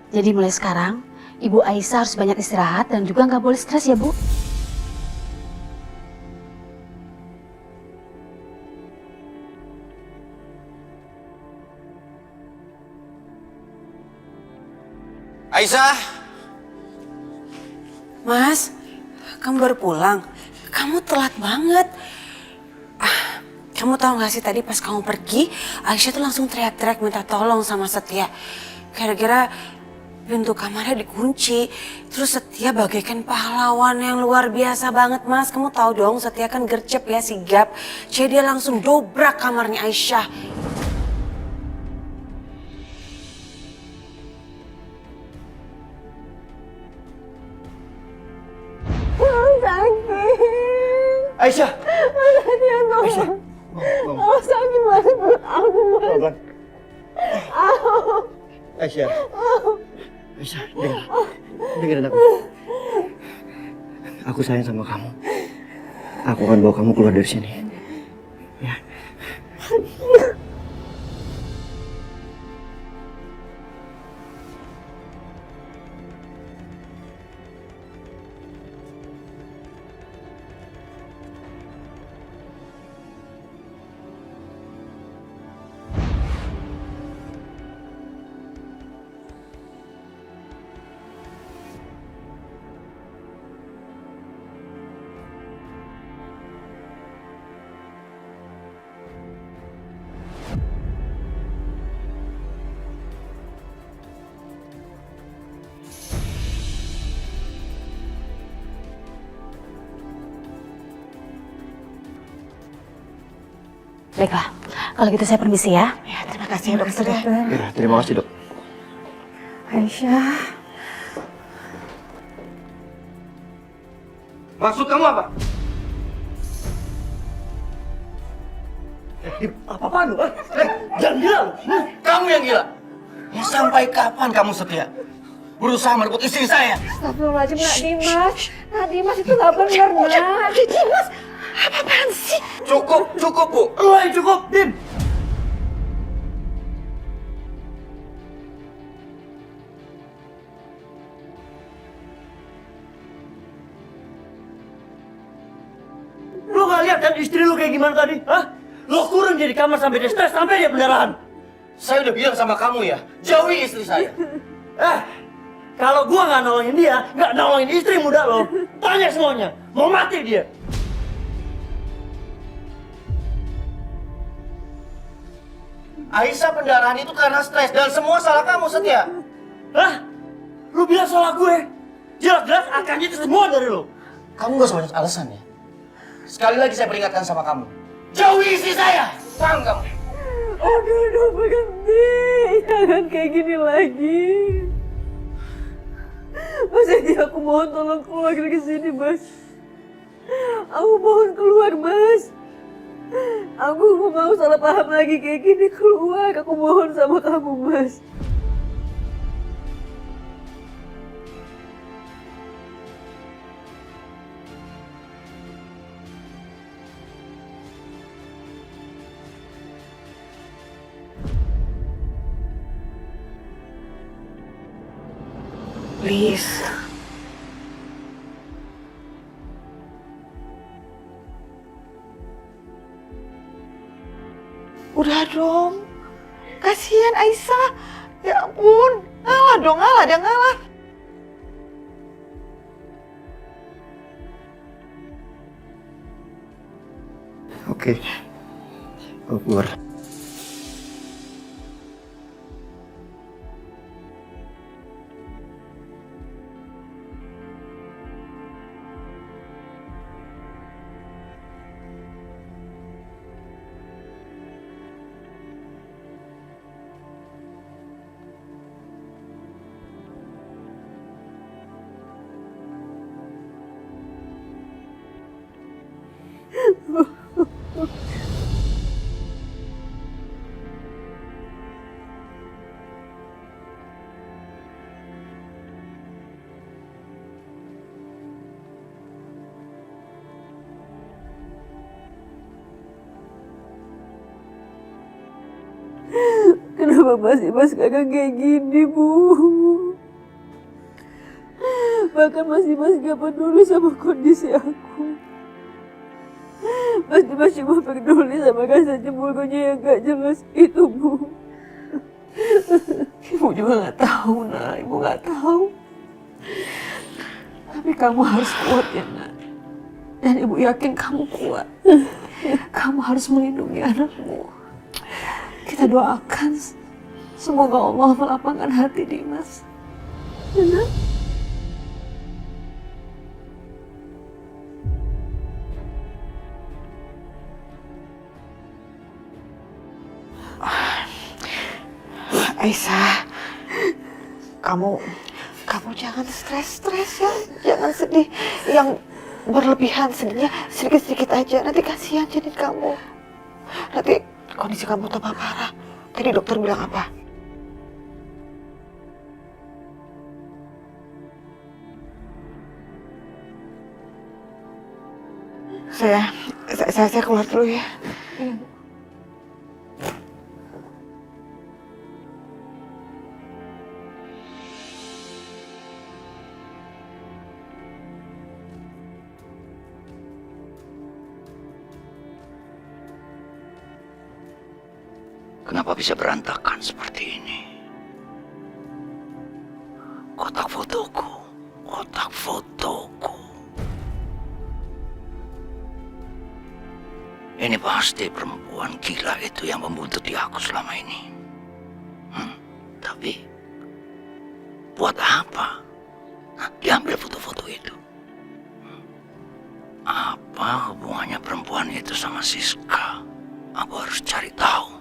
Speaker 11: Jadi mulai sekarang, Ibu Aisyah harus banyak istirahat dan juga nggak boleh stres ya, Bu.
Speaker 3: Aisyah!
Speaker 7: Mas, kamu baru pulang. Kamu telat banget. Kamu tahu gak sih tadi pas kamu pergi, Aisyah tuh langsung teriak-teriak minta tolong sama Setia. Kira-kira pintu kamarnya dikunci. Terus Setia bagaikan pahlawan yang luar biasa banget, Mas. Kamu tahu dong, Setia kan gercep ya, sigap. Jadi dia langsung dobrak kamarnya Aisyah.
Speaker 8: Aisyah!
Speaker 1: Aisyah, oh, sakit banget perut aku, Mas.
Speaker 8: Aisyah. Aisyah, dengerin aku. Aku sayang sama kamu. Aku akan bawa kamu keluar dari sini. Ya.
Speaker 11: Baiklah, kalau gitu saya permisi ya.
Speaker 4: Ya, terima kasih ya dokter ya.
Speaker 8: Ya, terima kasih dok.
Speaker 1: Aisyah.
Speaker 8: Maksud kamu apa? Apa-apaan lu? Jangan gila lu. Kamu yang gila. Mau sampai kapan kamu setia? Berusaha merebut istri saya.
Speaker 1: Astagfirullahaladzim, Nak Dimas. Nak Dimas itu nggak benar, Nak.
Speaker 4: Dimas, apa-apaan sih?
Speaker 8: Cukup Bu. Lu yang cukup, Dim. Lu gak lihat kan istri lu kayak gimana tadi? Hah? Lu kurung dia di kamar sampai dia stres, sampai dia pendarahan. Saya udah bilang sama kamu ya, jauhi istri saya. Kalau gua nggak nolongin dia, nggak nolongin istri muda lo, tanya semuanya, mau mati dia. Aisyah pendarahan itu karena stres dan semua salah kamu, Setia. Hah? Lu bilang salah gue? Jelas-jelas akarnya itu semua dari lo. Kamu gak usah banyak alasan ya. Sekali lagi saya peringatkan sama kamu. Jauhi istri saya! Paham kamu?
Speaker 1: Aduh, berhenti. Jangan kayak gini lagi. Mas Edi, aku mohon tolong keluar dari sini, Mas. Aku mohon keluar, Mas. Aku gak mau salah paham lagi kayak gini. Keluar, aku mohon sama kamu, Mas.
Speaker 11: Please.
Speaker 4: Udah dong. Kasihan Aisyah. Ya ampun. Ngalah dong, ngalah, dia ngalah.
Speaker 9: Oke. Aku keluar.
Speaker 1: Kenapa Mas Kakak kayak gini, Bu? Bahkan Mas gak peduli sama kondisi aku. Mas cuma peduli sama rasa cemburunya yang gak jelas itu, Bu. Ibu juga gak tahu, Nak. Ibu gak tahu. Tapi kamu harus kuat ya, Nak. Dan Ibu yakin kamu kuat. Kamu harus melindungi anakmu. Kita doakan semoga Allah melapangkan hati Dimas. Ya, Nak?
Speaker 4: Aisyah, kamu jangan stres ya, jangan sedih yang berlebihan, sedihnya sedikit-sedikit aja, nanti kasihan jadi kamu. Nanti kondisi kamu tambah parah. Tadi dokter bilang apa? Saya keluar dulu ya.
Speaker 2: Kenapa bisa berantakan seperti ini? Kotak fotoku. Ini pasti perempuan gila itu yang membuntuti aku selama ini. Tapi, buat apa? Diambil foto-foto itu. Apa hubungannya perempuan itu sama Siska? Aku harus cari tahu.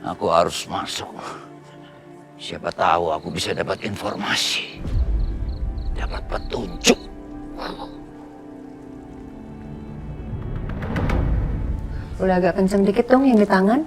Speaker 2: Aku harus masuk. Siapa tahu aku bisa dapat informasi. Dapat petunjuk.
Speaker 5: Udah agak kenceng dikit dong yang di tangan.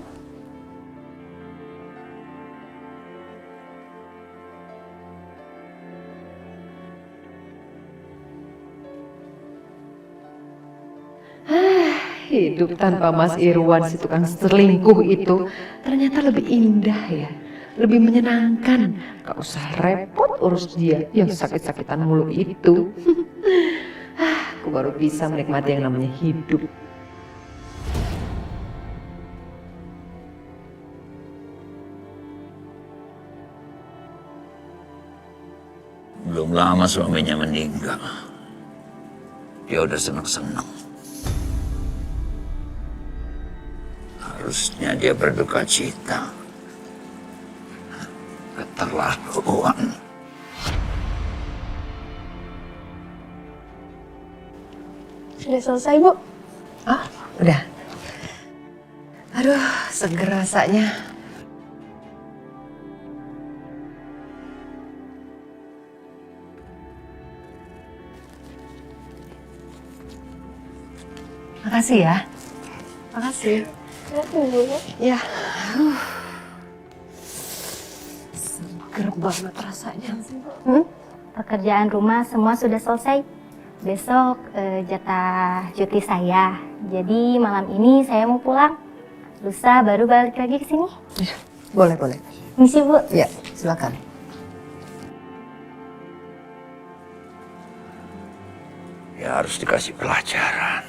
Speaker 5: Hidup tanpa Mas Irwan, si tukang selingkuh itu, ternyata lebih indah ya. Lebih menyenangkan. Gak usah repot urus dia yang sakit-sakitan mulu itu. Aku baru bisa menikmati yang namanya hidup.
Speaker 2: Belum lama suaminya meninggal. Dia udah senang-senang. Harusnya dia berduka cita. Keterlaluan.
Speaker 5: Sudah selesai, Bu? Ah, udah. Aduh, seger rasanya. Makasih ya. Makasih. Ya. Seger banget rasanya.
Speaker 12: Pekerjaan rumah semua sudah selesai. Besok jatah cuti saya. Jadi malam ini saya mau pulang. Lusa baru balik lagi ke sini.
Speaker 5: Boleh.
Speaker 12: Misi, Bu.
Speaker 5: Ya, silakan.
Speaker 2: Dia harus dikasih pelajaran.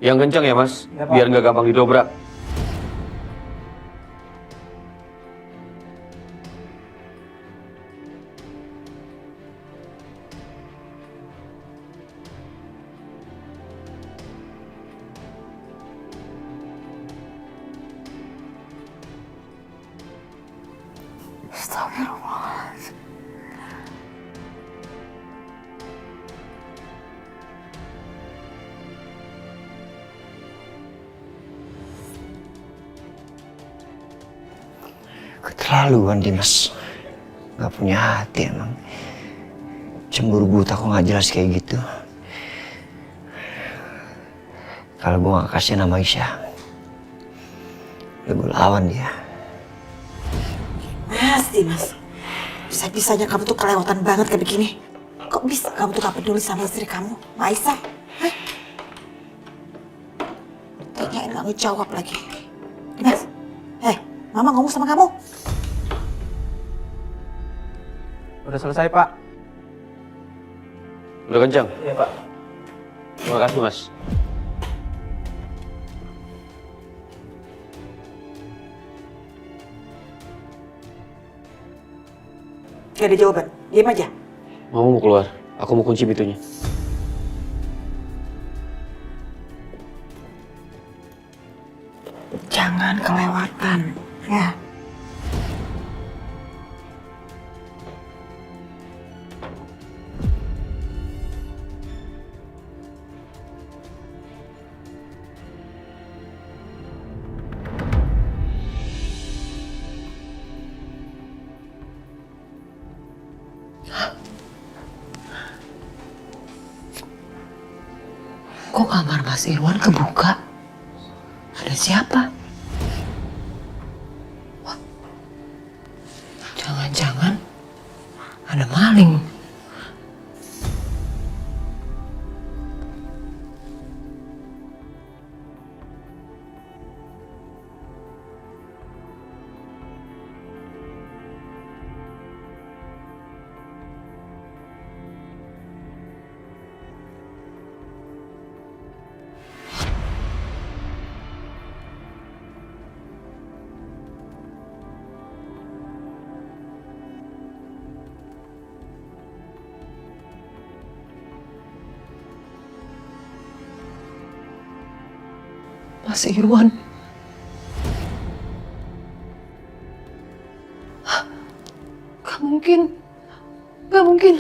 Speaker 10: Yang kencang ya mas, biar nggak gampang didobrak.
Speaker 2: Keterlaluan Dimas. Gak punya hati emang. Cemburu buta kok gak jelas kayak gitu. Kalau gue gak kasih nama Aisyah, gue lawan dia.
Speaker 4: Dimas. Bisa-bisanya kamu tuh kelewatan banget kayak begini. Kok bisa kamu tuh gak peduli sama istri kamu, Mbak Aisyah? Hah? Tanyain gak ngejawab lagi. Dimas, Mama ngomong sama kamu.
Speaker 10: Udah selesai pak. Udah kencang? Iya pak. Terima kasih mas.
Speaker 4: Gak ada jawaban, diam aja.
Speaker 10: Mama mau keluar, aku mau kunci pintunya.
Speaker 4: Jangan kelewatan, ya.
Speaker 5: Kok kamar Mas Irwan kebuka? Ada siapa? Wah, jangan-jangan ada maling. Mas Irwan. Gak mungkin. Gak mungkin.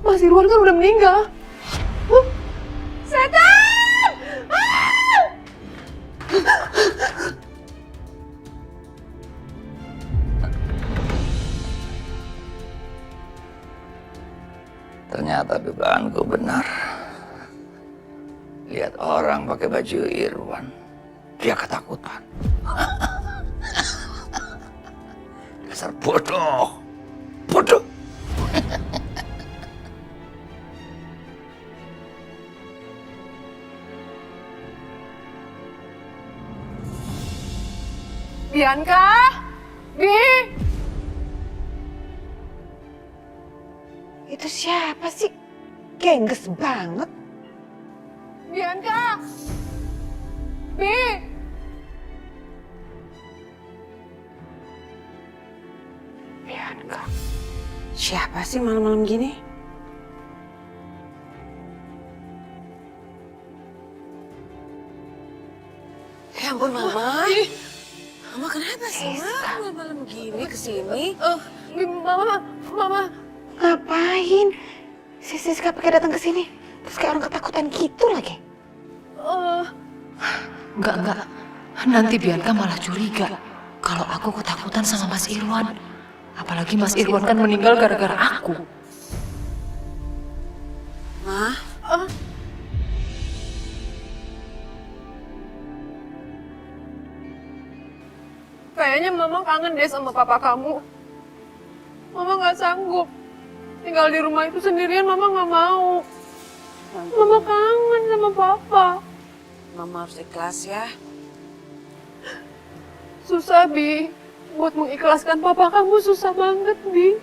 Speaker 5: Mas Irwan kan udah meninggal. Setan!
Speaker 2: Ternyata dugaanku benar. Lihat orang pakai baju Irwan, dia ketakutan. Dasar bodoh, bodoh.
Speaker 5: Bianca? Bi?
Speaker 4: Itu siapa sih? Gengges banget.
Speaker 5: Bianca? Bi?
Speaker 7: Bianca. Siapa sih malam-malam gini? Ya ampun Mama. Mama kenapa sih Ma? Malam-malam gini kesini?
Speaker 1: Mama.
Speaker 4: Ngapain? Si Siska pakai datang ke sini? Terus kayak orang ketakutan gitu lagi.
Speaker 5: Enggak. Nanti Bianca malah curiga kalau aku ketakutan sama Mas Irwan. Apalagi Mas Irwan kan meninggal gara-gara aku.
Speaker 7: Ma?
Speaker 1: Kayaknya Mama kangen deh sama papa kamu. Mama nggak sanggup tinggal di rumah itu sendirian. Mama nggak mau. Mama kangen sama papa.
Speaker 7: Mama harus ikhlas ya.
Speaker 1: Susah, Bi. Buat mengikhlaskan papa kamu susah banget, Bi.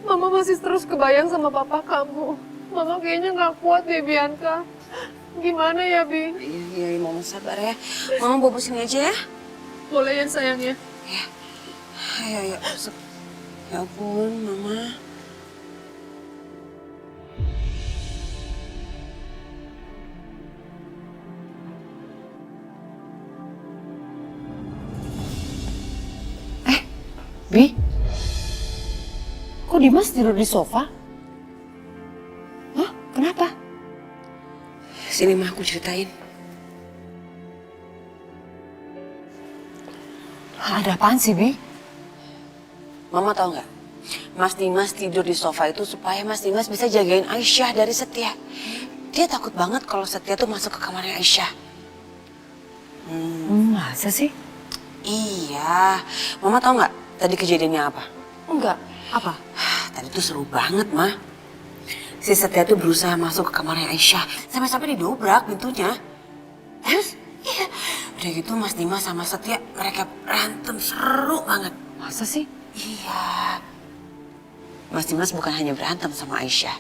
Speaker 1: Mama masih terus kebayang sama papa kamu. Mama kayaknya nggak kuat deh, Bianca. Gimana ya, Bi?
Speaker 7: Iya, Mama sabar ya. Mama bobo sini aja ya.
Speaker 1: Boleh ya, sayangnya?
Speaker 7: Ya. Ayo, masuk. Ya ampun, Mama.
Speaker 5: Bi, kok Dimas tidur di sofa? Hah? Kenapa?
Speaker 7: Sini Ma, aku ceritain.
Speaker 5: Ada apaan sih, Bi?
Speaker 7: Mama tahu nggak? Mas Dimas tidur di sofa itu supaya Mas Dimas bisa jagain Aisyah dari Setia. Dia takut banget kalau Setia tuh masuk ke kamarnya Aisyah.
Speaker 5: Masa sih?
Speaker 7: Iya. Mama tahu nggak tadi kejadiannya apa?
Speaker 5: Enggak. Apa?
Speaker 7: Tadi tuh seru banget, Ma. Si Setia tuh berusaha masuk ke kamarnya Aisyah. Sampai-sampai didobrak pintunya. Terus? Iya. Udah gitu Mas Dimas sama Setia mereka berantem seru banget.
Speaker 5: Masa sih?
Speaker 7: Iya. Mas Dimas bukan hanya berantem sama Aisyah.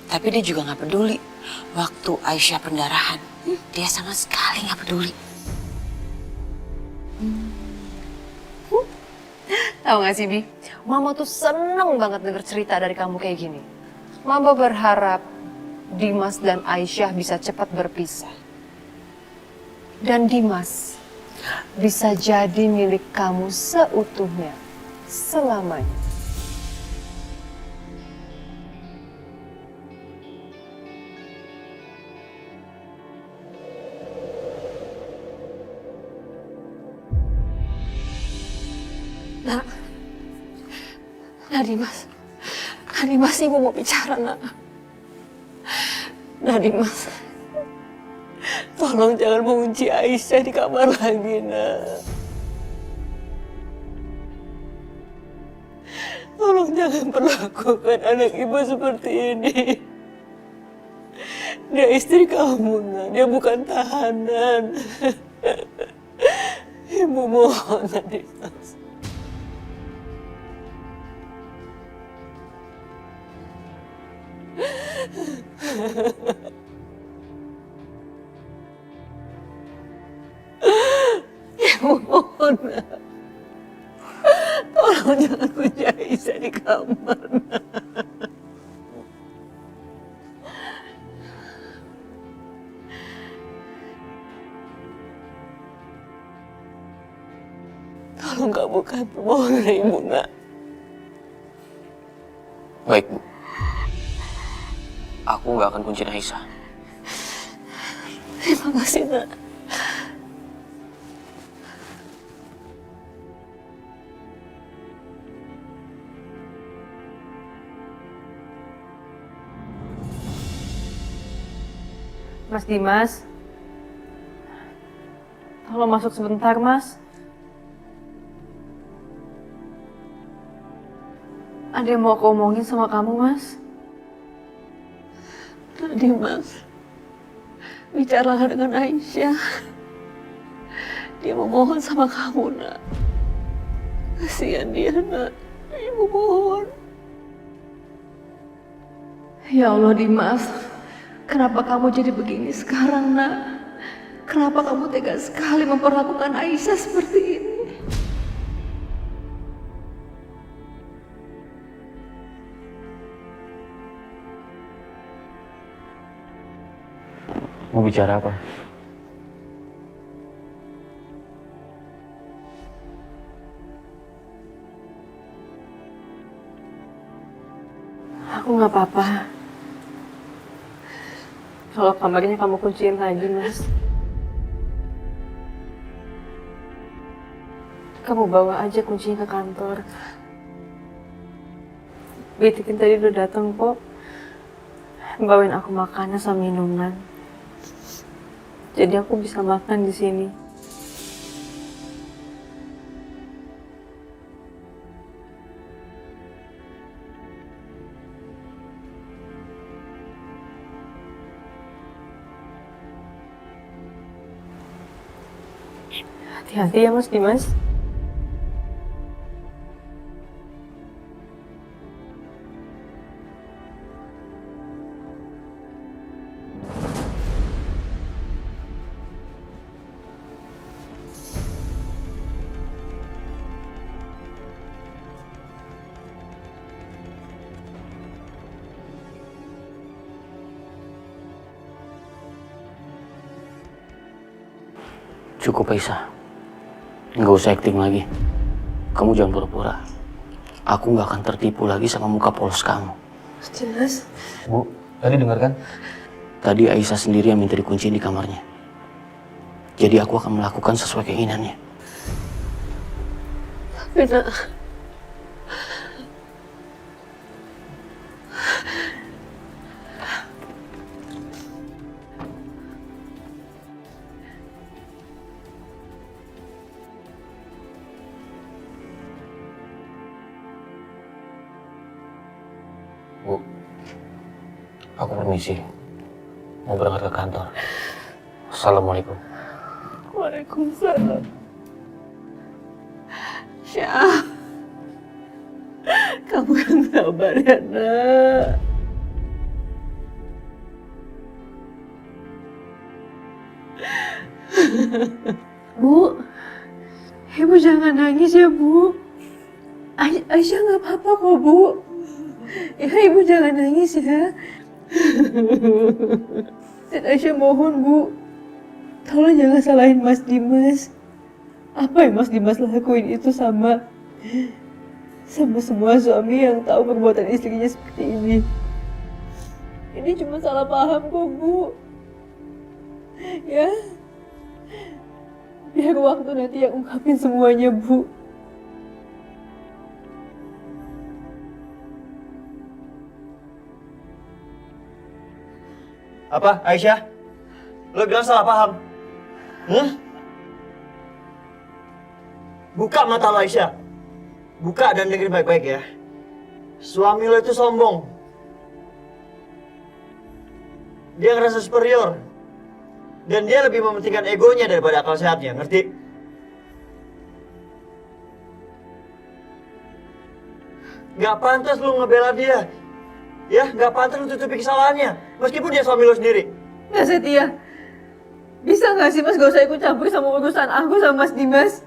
Speaker 7: Tapi dia juga gak peduli. Waktu Aisyah pendarahan, dia sama sekali gak peduli.
Speaker 5: Tahu gak sih, Bi? Mama tuh seneng banget denger cerita dari kamu kayak gini. Mama berharap Dimas dan Aisyah bisa cepat berpisah. Dan Dimas bisa jadi milik kamu seutuhnya, selamanya.
Speaker 1: Nah Dimas, Ibu mau bicara, Nak. Nah Dimas, tolong jangan mengunci Aisyah di kamar lagi, Nak. Tolong jangan perlakukan anak Ibu seperti ini. Dia istri kamu, Nak. Dia bukan tahanan. Ibu mohon, Nak Dimas. Ibu mohon, Nak. Tolong jangan kunci Aisyah di kamar, Nak. Tolong kabulkan permohonan Ibu, Nak.
Speaker 10: Baik, Bu. Aku nggak akan kunciin Aisyah.
Speaker 1: Terima kasih, Nak. Mas Dimas, tolong masuk sebentar, Mas. Ada yang mau aku omongin sama kamu, Mas. Dimas, bicaralah dengan Aisyah. Dia memohon sama kamu, Nak. Kasihan dia, Nak. Ibu mohon. Ya Allah, Dimas. Kenapa kamu jadi begini sekarang, Nak? Kenapa kamu tega sekali memperlakukan Aisyah seperti ini?
Speaker 10: Mau bicara apa?
Speaker 1: Aku nggak apa-apa. Kalau kamarnya kamu kunciin lagi, Mas. Kamu bawa aja kuncinya ke kantor. Bitikin tadi udah datang kok. Bawain aku makanan sama minuman. Jadi aku bisa makan di sini. Hati-hati ya Mas Dimas.
Speaker 10: Cukup Aisyah. Nggak usah acting lagi. Kamu jangan pura-pura. Aku nggak akan tertipu lagi sama muka polos kamu.
Speaker 1: Jelas.
Speaker 8: Bu, tadi dengar kan?
Speaker 10: Tadi Aisyah sendiri yang minta dikunciin di kamarnya. Jadi aku akan melakukan sesuai keinginannya.
Speaker 1: Benar.
Speaker 8: Bu, aku permisi. Mau berangkat ke kantor. Assalamualaikum.
Speaker 1: Waalaikumsalam. Syah, kamu yang sabar ya, Nak. Bu, Ibu jangan nangis ya, Bu. Aisyah nggak apa-apa kok, Bu. Ya, Ibu jangan nangis ya. Dan Aisyah mohon, Bu, tolong jangan salahin Mas Dimas. Apa yang Mas Dimas lakuin itu sama semua suami yang tahu perbuatan istrinya seperti ini. Ini cuma salah paham kok, Bu. Ya, biar waktu nanti yang ungkapin semuanya, Bu.
Speaker 8: Apa, Aisyah? Lo bilang salah paham? Buka mata lo, Aisyah. Buka dan dengerin baik-baik ya. Suami lo itu sombong. Dia ngerasa superior. Dan dia lebih mementingkan egonya daripada akal sehatnya, ngerti? Gak pantas lu ngebela dia. Ya, gak pantas lu tutupi kesalahannya. Meskipun dia suami lo sendiri.
Speaker 1: Nggak, Setia. Bisa nggak sih Mas gak usah ikut campur sama urusan aku sama Mas Dimas?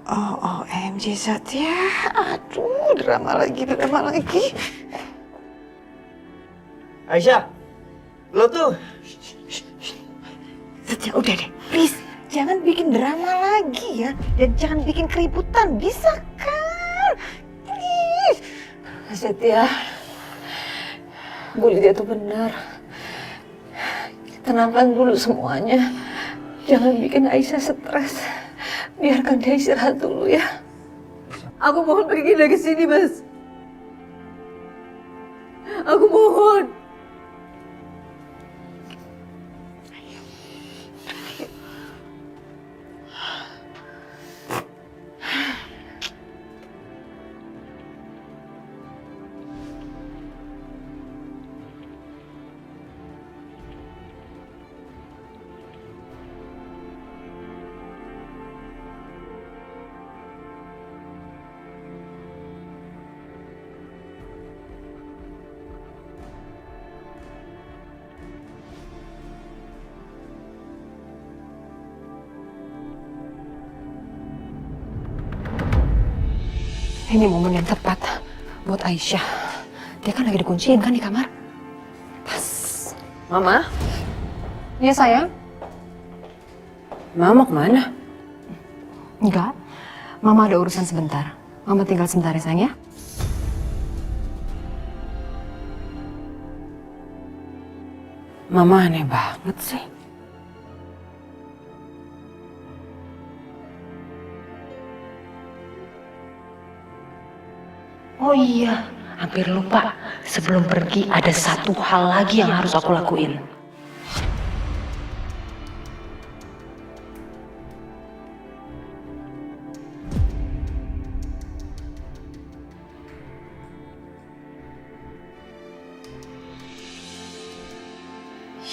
Speaker 4: OMG Satya, aduh drama lagi.
Speaker 8: Aisyah, lo tuh...
Speaker 4: Satya udah deh, please. Jangan bikin drama lagi ya. Dan jangan bikin keributan, bisa kan? Please.
Speaker 1: Setia, Bu Lydia tuh benar. Tenangkan dulu semuanya. Jangan bikin Aisyah stres. Biarkan dia istirahat dulu ya. Aku mohon pergi dari sini, Mas. Aku mohon.
Speaker 5: Ini momen yang tepat buat Aisyah. Dia kan lagi dikunciin kan di kamar. Pas.
Speaker 1: Mama?
Speaker 5: Iya sayang?
Speaker 1: Mama kemana?
Speaker 5: Enggak. Mama ada urusan sebentar. Mama tinggal sebentar ya sayang ya.
Speaker 7: Mama aneh banget sih.
Speaker 5: Oh iya, hampir lupa. Sebelum pergi ada satu hal lagi yang harus aku lakuin.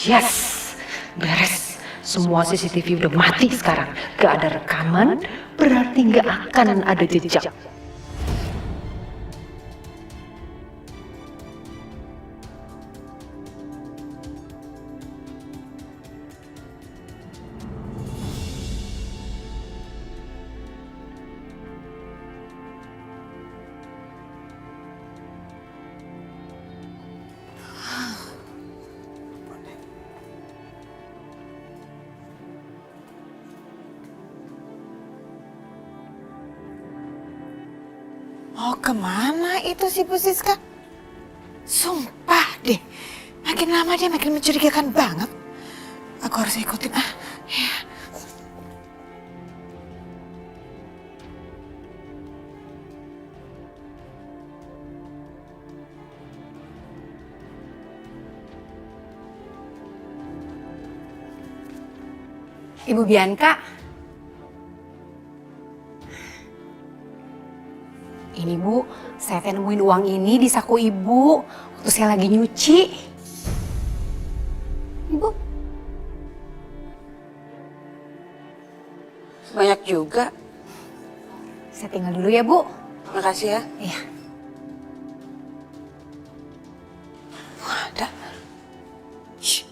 Speaker 5: Yes, beres. Semua CCTV udah mati sekarang. Gak ada rekaman, berarti gak akan ada jejak.
Speaker 4: Oh, kemana itu si Bu Siska? Sumpah deh, makin lama dia makin mencurigakan banget. Aku harus ikutin ya.
Speaker 7: Ibu Bianca. Ini Bu, saya nemuin uang ini di saku Ibu waktu saya lagi nyuci. Ibu. Banyak juga. Saya tinggal dulu ya, Bu. Makasih ya. Iya. Ada. Shh.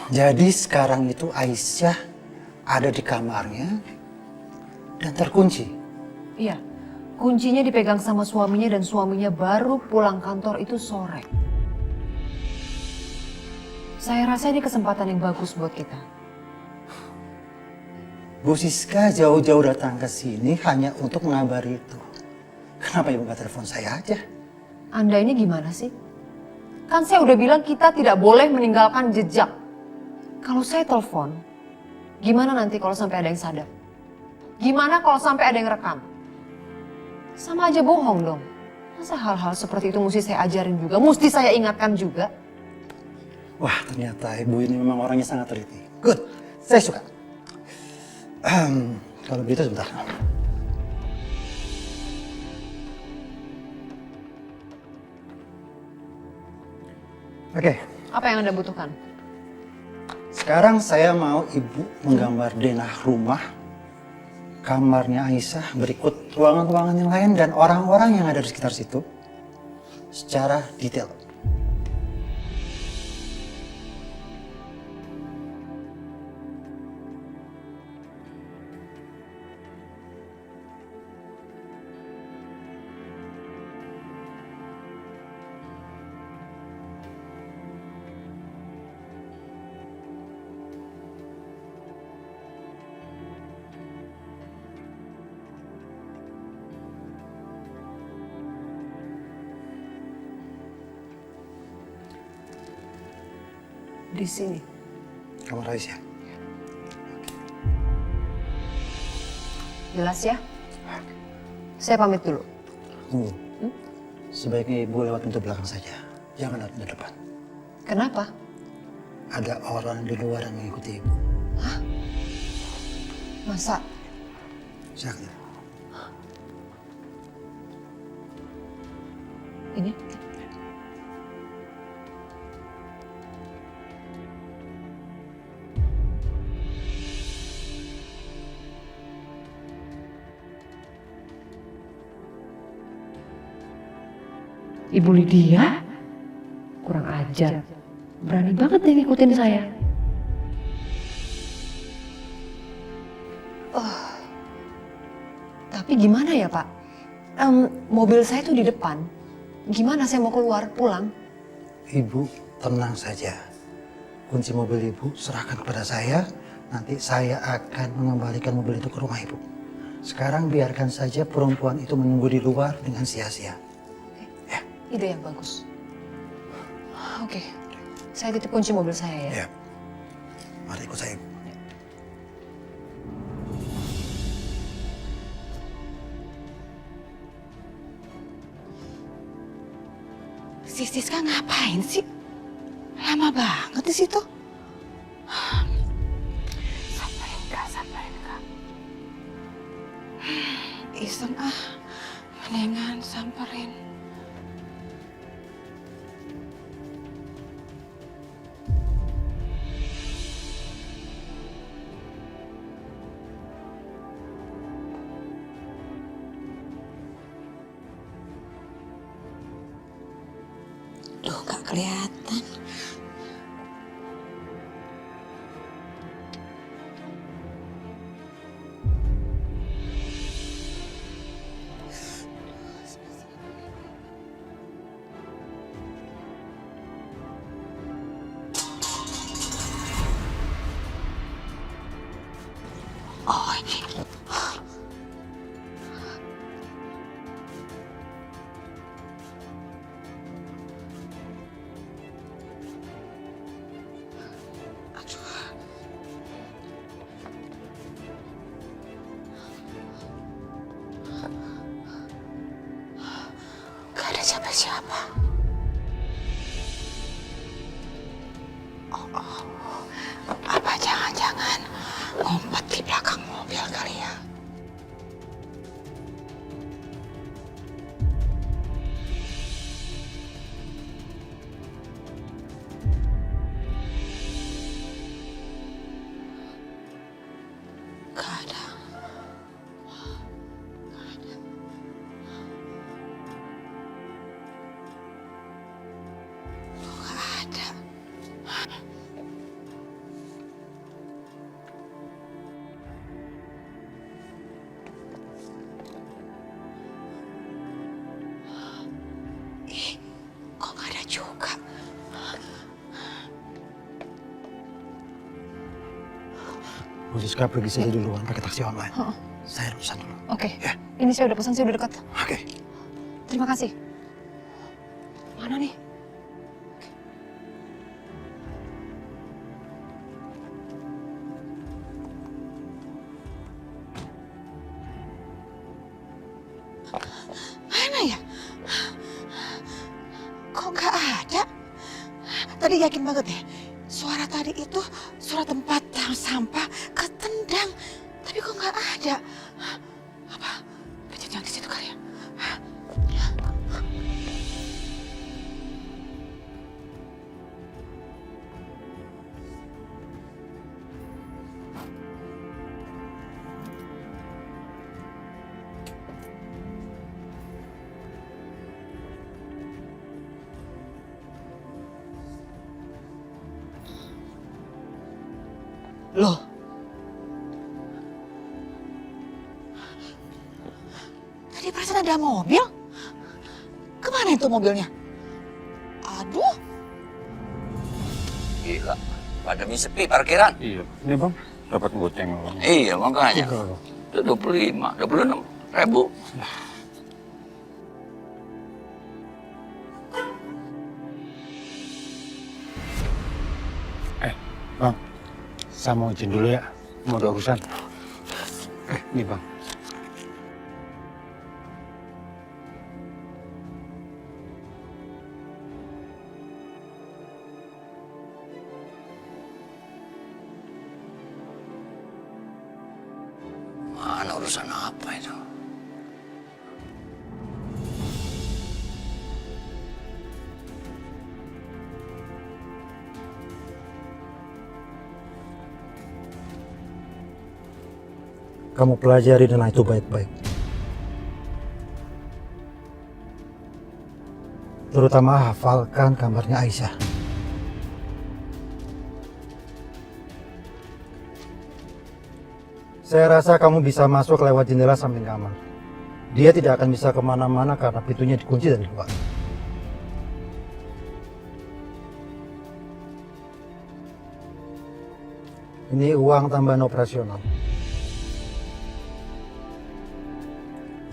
Speaker 9: Jadi sekarang itu Aisyah ada di kamarnya dan terkunci.
Speaker 5: Iya, kuncinya dipegang sama suaminya dan suaminya baru pulang kantor itu sore. Saya rasa ini kesempatan yang bagus buat kita.
Speaker 9: Bu Siska jauh-jauh datang ke sini hanya untuk mengabari itu. Kenapa ibu nggak telepon saya aja?
Speaker 5: Anda ini gimana sih? Kan saya udah bilang kita tidak boleh meninggalkan jejak. Kalau saya telepon, gimana nanti kalau sampai ada yang sadar? Gimana kalau sampai ada yang rekam? Sama aja bohong dong. Masa hal-hal seperti itu mesti saya ajarin juga, mesti saya ingatkan juga?
Speaker 9: Wah, ternyata ibu ini memang orangnya sangat teliti. Good, saya suka. Kalau begitu sebentar. Oke.
Speaker 5: Apa yang Anda butuhkan?
Speaker 9: Sekarang saya mau ibu menggambar denah rumah, kamarnya Aisyah, berikut ruangan-ruangan yang lain dan orang-orang yang ada di sekitar situ secara detail.
Speaker 5: Di sini.
Speaker 9: Kamar Aisyah.
Speaker 5: Jelas ya? Saya pamit dulu.
Speaker 9: Tunggu. Sebaiknya ibu lewat pintu belakang saja. Jangan lewat pintu depan.
Speaker 5: Kenapa?
Speaker 9: Ada orang di luar yang mengikuti ibu.
Speaker 5: Hah? Masa?
Speaker 9: Silakan.
Speaker 5: Ini? Ibu Lydia? Kurang ajar. Berani banget nih ngikutin saya. Tapi gimana ya Pak? Mobil saya tuh di depan. Gimana saya mau keluar, pulang?
Speaker 9: Ibu tenang saja. Kunci mobil ibu serahkan kepada saya nanti saya akan mengembalikan mobil itu ke rumah ibu. Sekarang biarkan saja perempuan itu menunggu di luar dengan sia-sia.
Speaker 5: Ide yang bagus. Oke, saya titip kunci mobil saya ya.
Speaker 9: Ya. Mari ikut saya, Ibu.
Speaker 4: Si Siska ngapain sih? Lama banget di situ. Samperin Kak. Iseng mendingan samperin. Duh, gak kelihatan. Oh, ini. Gak ada siapa-siapa. Oh, apa jangan-jangan ngumpet di belakang mobil kali ya? Gak ada. Gak ada. Ih, kok gak ada juga?
Speaker 9: Bu Siska pergi saja duluan pakai taksi online. Saya urusan dulu.
Speaker 5: Oke, ini saya udah pesan, saya udah dekat.
Speaker 9: Oke.
Speaker 5: Terima kasih. Mana nih?
Speaker 4: Mana ya? Kok nggak ada? Tadi yakin banget deh. Suara tadi itu suara tempat tong sampah ketendang. Tapi kok nggak ada? Apa? Jangan di situ kali ya? Loh. Tadi perasaan ada mobil. Kemana itu mobilnya? Aduh.
Speaker 2: Gila, pandemi sepi parkiran.
Speaker 3: Iya, ini bang, dapat goceng bang.
Speaker 2: Iya, makanya. Itu 25, 26 ribu.
Speaker 3: Bang, saya mau izin dulu ya, mau ada urusan. Nih bang.
Speaker 2: Mana urusan apa itu?
Speaker 9: Kamu pelajari dan itu baik-baik. Terutama hafalkan kamarnya Aisyah. Saya rasa kamu bisa masuk lewat jendela samping kamar. Dia tidak akan bisa kemana-mana karena pintunya dikunci dari luar. Ini uang tambahan operasional.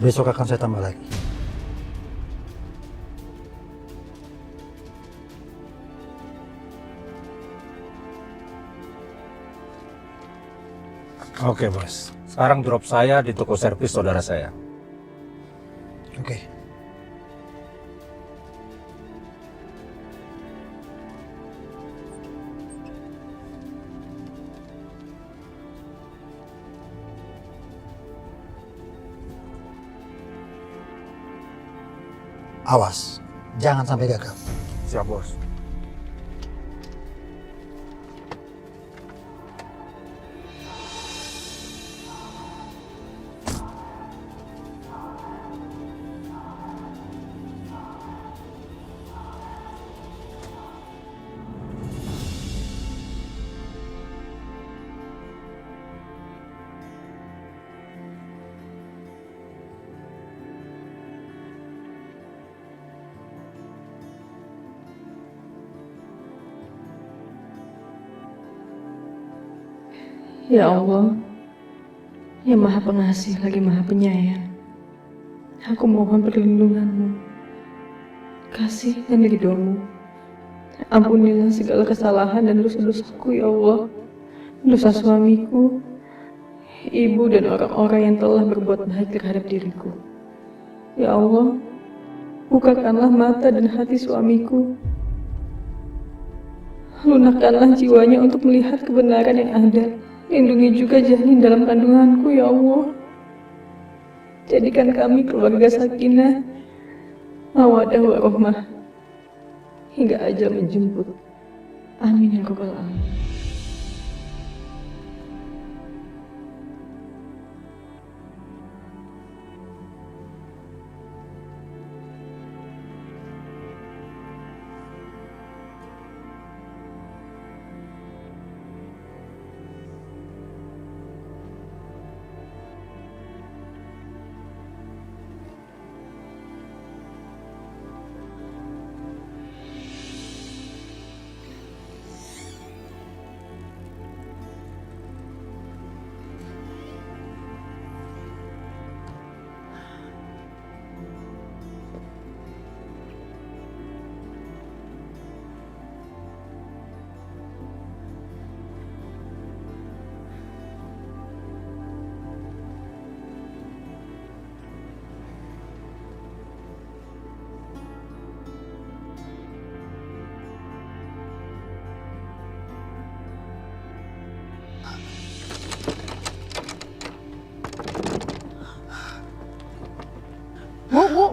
Speaker 9: Besok akan saya tambah lagi.
Speaker 3: Oke, Bos. Sekarang drop saya di toko servis saudara saya.
Speaker 9: Oke. Awas, jangan sampai gagal.
Speaker 3: Siap, Bos.
Speaker 5: Ya Allah, yang Maha Pengasih lagi Maha Penyayang, aku mohon perlindungan-Mu, kasih dan ridho-Mu. Ampunilah segala kesalahan dan dosa-dosaku, ya Allah, dosa suamiku, ibu dan orang-orang yang telah berbuat baik terhadap diriku. Ya Allah, bukakanlah mata dan hati suamiku, lunakkanlah jiwanya untuk melihat kebenaran yang ada. Lindungi juga janin dalam kandunganku, ya Allah. Jadikan kami keluarga sakinah, mawaddah warahmah, hingga ajal menjemput. Amin ya rabbal alamin.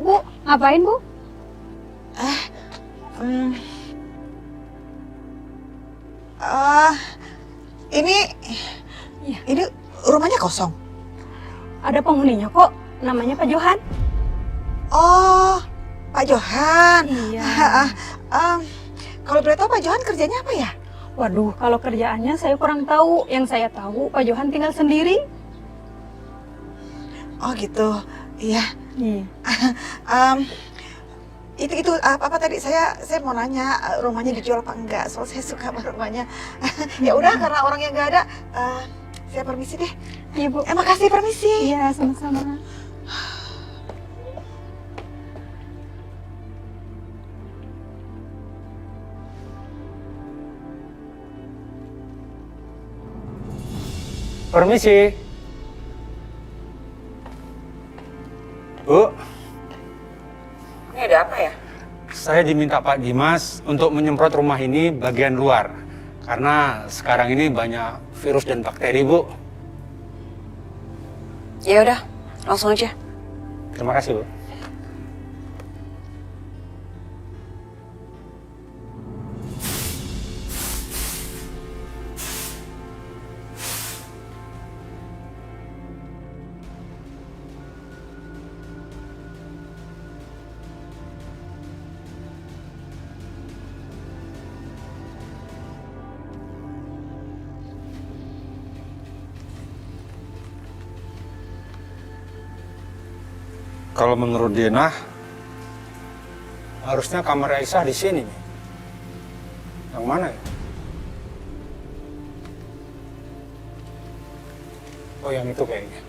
Speaker 12: Bu, ngapain Bu?
Speaker 4: Ini rumahnya kosong.
Speaker 11: Ada penghuninya kok, namanya Pak Johan.
Speaker 4: Oh, Pak Johan.
Speaker 11: Iya.
Speaker 4: Kalau boleh tahu Pak Johan kerjanya apa ya?
Speaker 11: Waduh, kalau kerjaannya saya kurang tahu. Yang saya tahu Pak Johan tinggal sendiri.
Speaker 4: Oh gitu, iya.
Speaker 11: Iya.
Speaker 4: Itu apa tadi saya mau nanya rumahnya dijual apa enggak? Soal saya suka sama rumahnya. Ya udah karena orangnya nggak ada, saya permisi deh.
Speaker 11: Iya Bu.
Speaker 4: Makasih, permisi.
Speaker 11: Iya, sama-sama.
Speaker 3: Permisi. Bu.
Speaker 4: Ini ada apa ya?
Speaker 3: Saya diminta Pak Dimas untuk menyemprot rumah ini bagian luar. Karena sekarang ini banyak virus dan bakteri, Bu.
Speaker 7: Ya udah, langsung aja.
Speaker 3: Terima kasih, Bu. Kalau menurut Dina, harusnya kamar Aisyah di sini nih. Yang mana ya? Oh, yang itu kayaknya.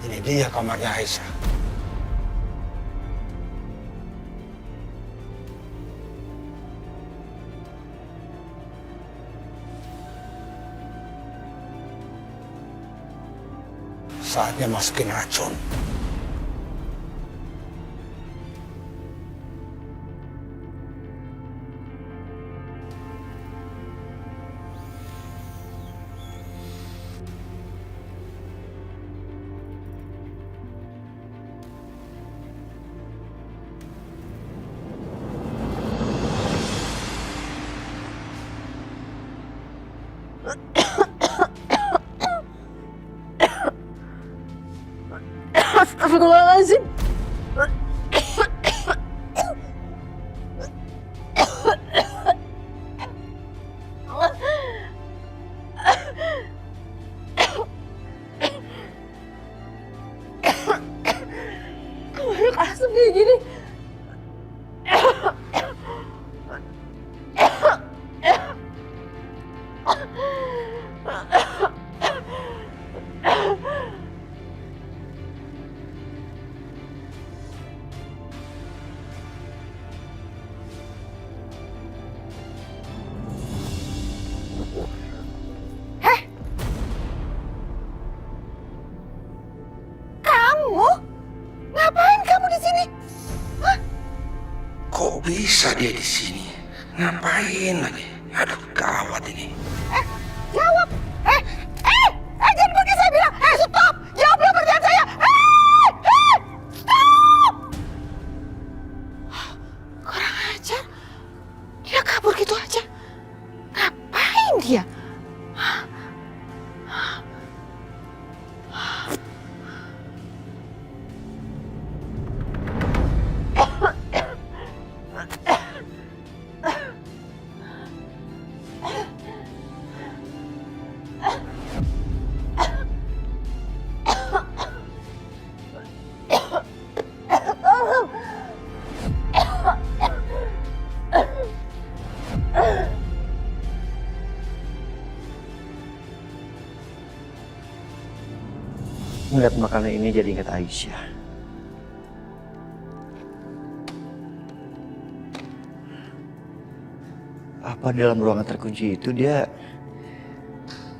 Speaker 3: Ini dia kamarnya Aisyah. Saatnya masukin racun.
Speaker 1: Astagfirullahaladzim. Banyak asap kayak gini.
Speaker 2: Kok bisa dia di sini? Ngapain lagi? Aduh, gawat ini.
Speaker 4: Jawab! Jangan pergi saya bilang! Stop! Jawab dulu pertanyaan saya! Stop! Kurang ajar. Dia kabur gitu aja. Ngapain dia?
Speaker 10: Melihat makanan ini jadi ingat Aisyah. Apa dalam ruangan terkunci itu dia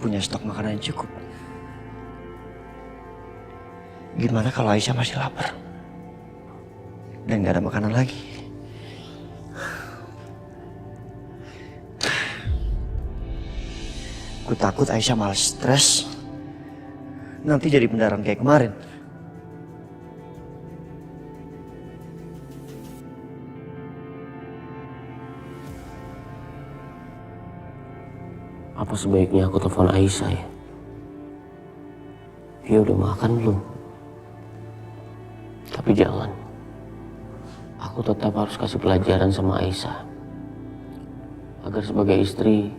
Speaker 10: punya stok makanan yang cukup? Gimana kalau Aisyah masih lapar dan gak ada makanan lagi? Gue takut Aisyah malah stres. Nanti jadi pendarahan kayak kemarin. Apa sebaiknya aku telepon Aisyah ya? Dia udah makan belum? Tapi jangan. Aku tetap harus kasih pelajaran sama Aisyah. Agar sebagai istri,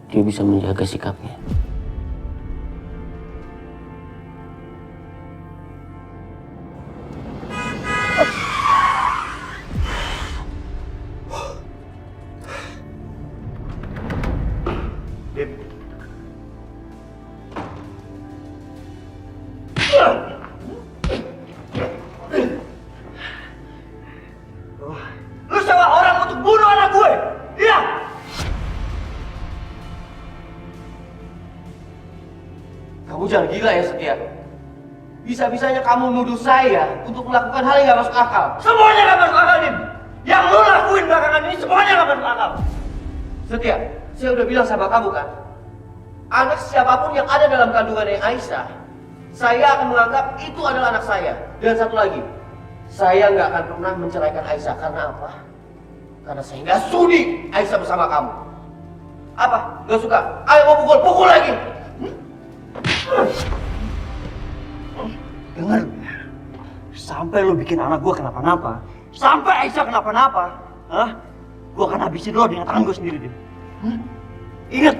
Speaker 10: dia bisa menjaga sikapnya.
Speaker 8: Lu sewa orang untuk bunuh anak gue? Iya! Kamu jangan gila ya, Setia. Bisa-bisanya kamu nuduh saya untuk melakukan hal yang gak masuk akal. Semuanya gak masuk akal, Dim. Yang lu lakuin belakangan ini semuanya gak masuk akal. Setia, saya udah bilang sama kamu kan, anak siapapun yang ada dalam kandungannya Aisyah, saya akan menganggap itu adalah anak saya. Dan satu lagi, saya nggak akan pernah menceraikan Aisyah. Karena apa? Karena saya nggak sudi Aisyah bersama kamu. Apa? Nggak suka? Ayo mau pukul, pukul lagi. Dengar, sampai lu bikin anak gua kenapa-napa, sampai Aisyah kenapa-napa, gua akan habisin lo dengan tangan gua sendiri, Dim. Ingat,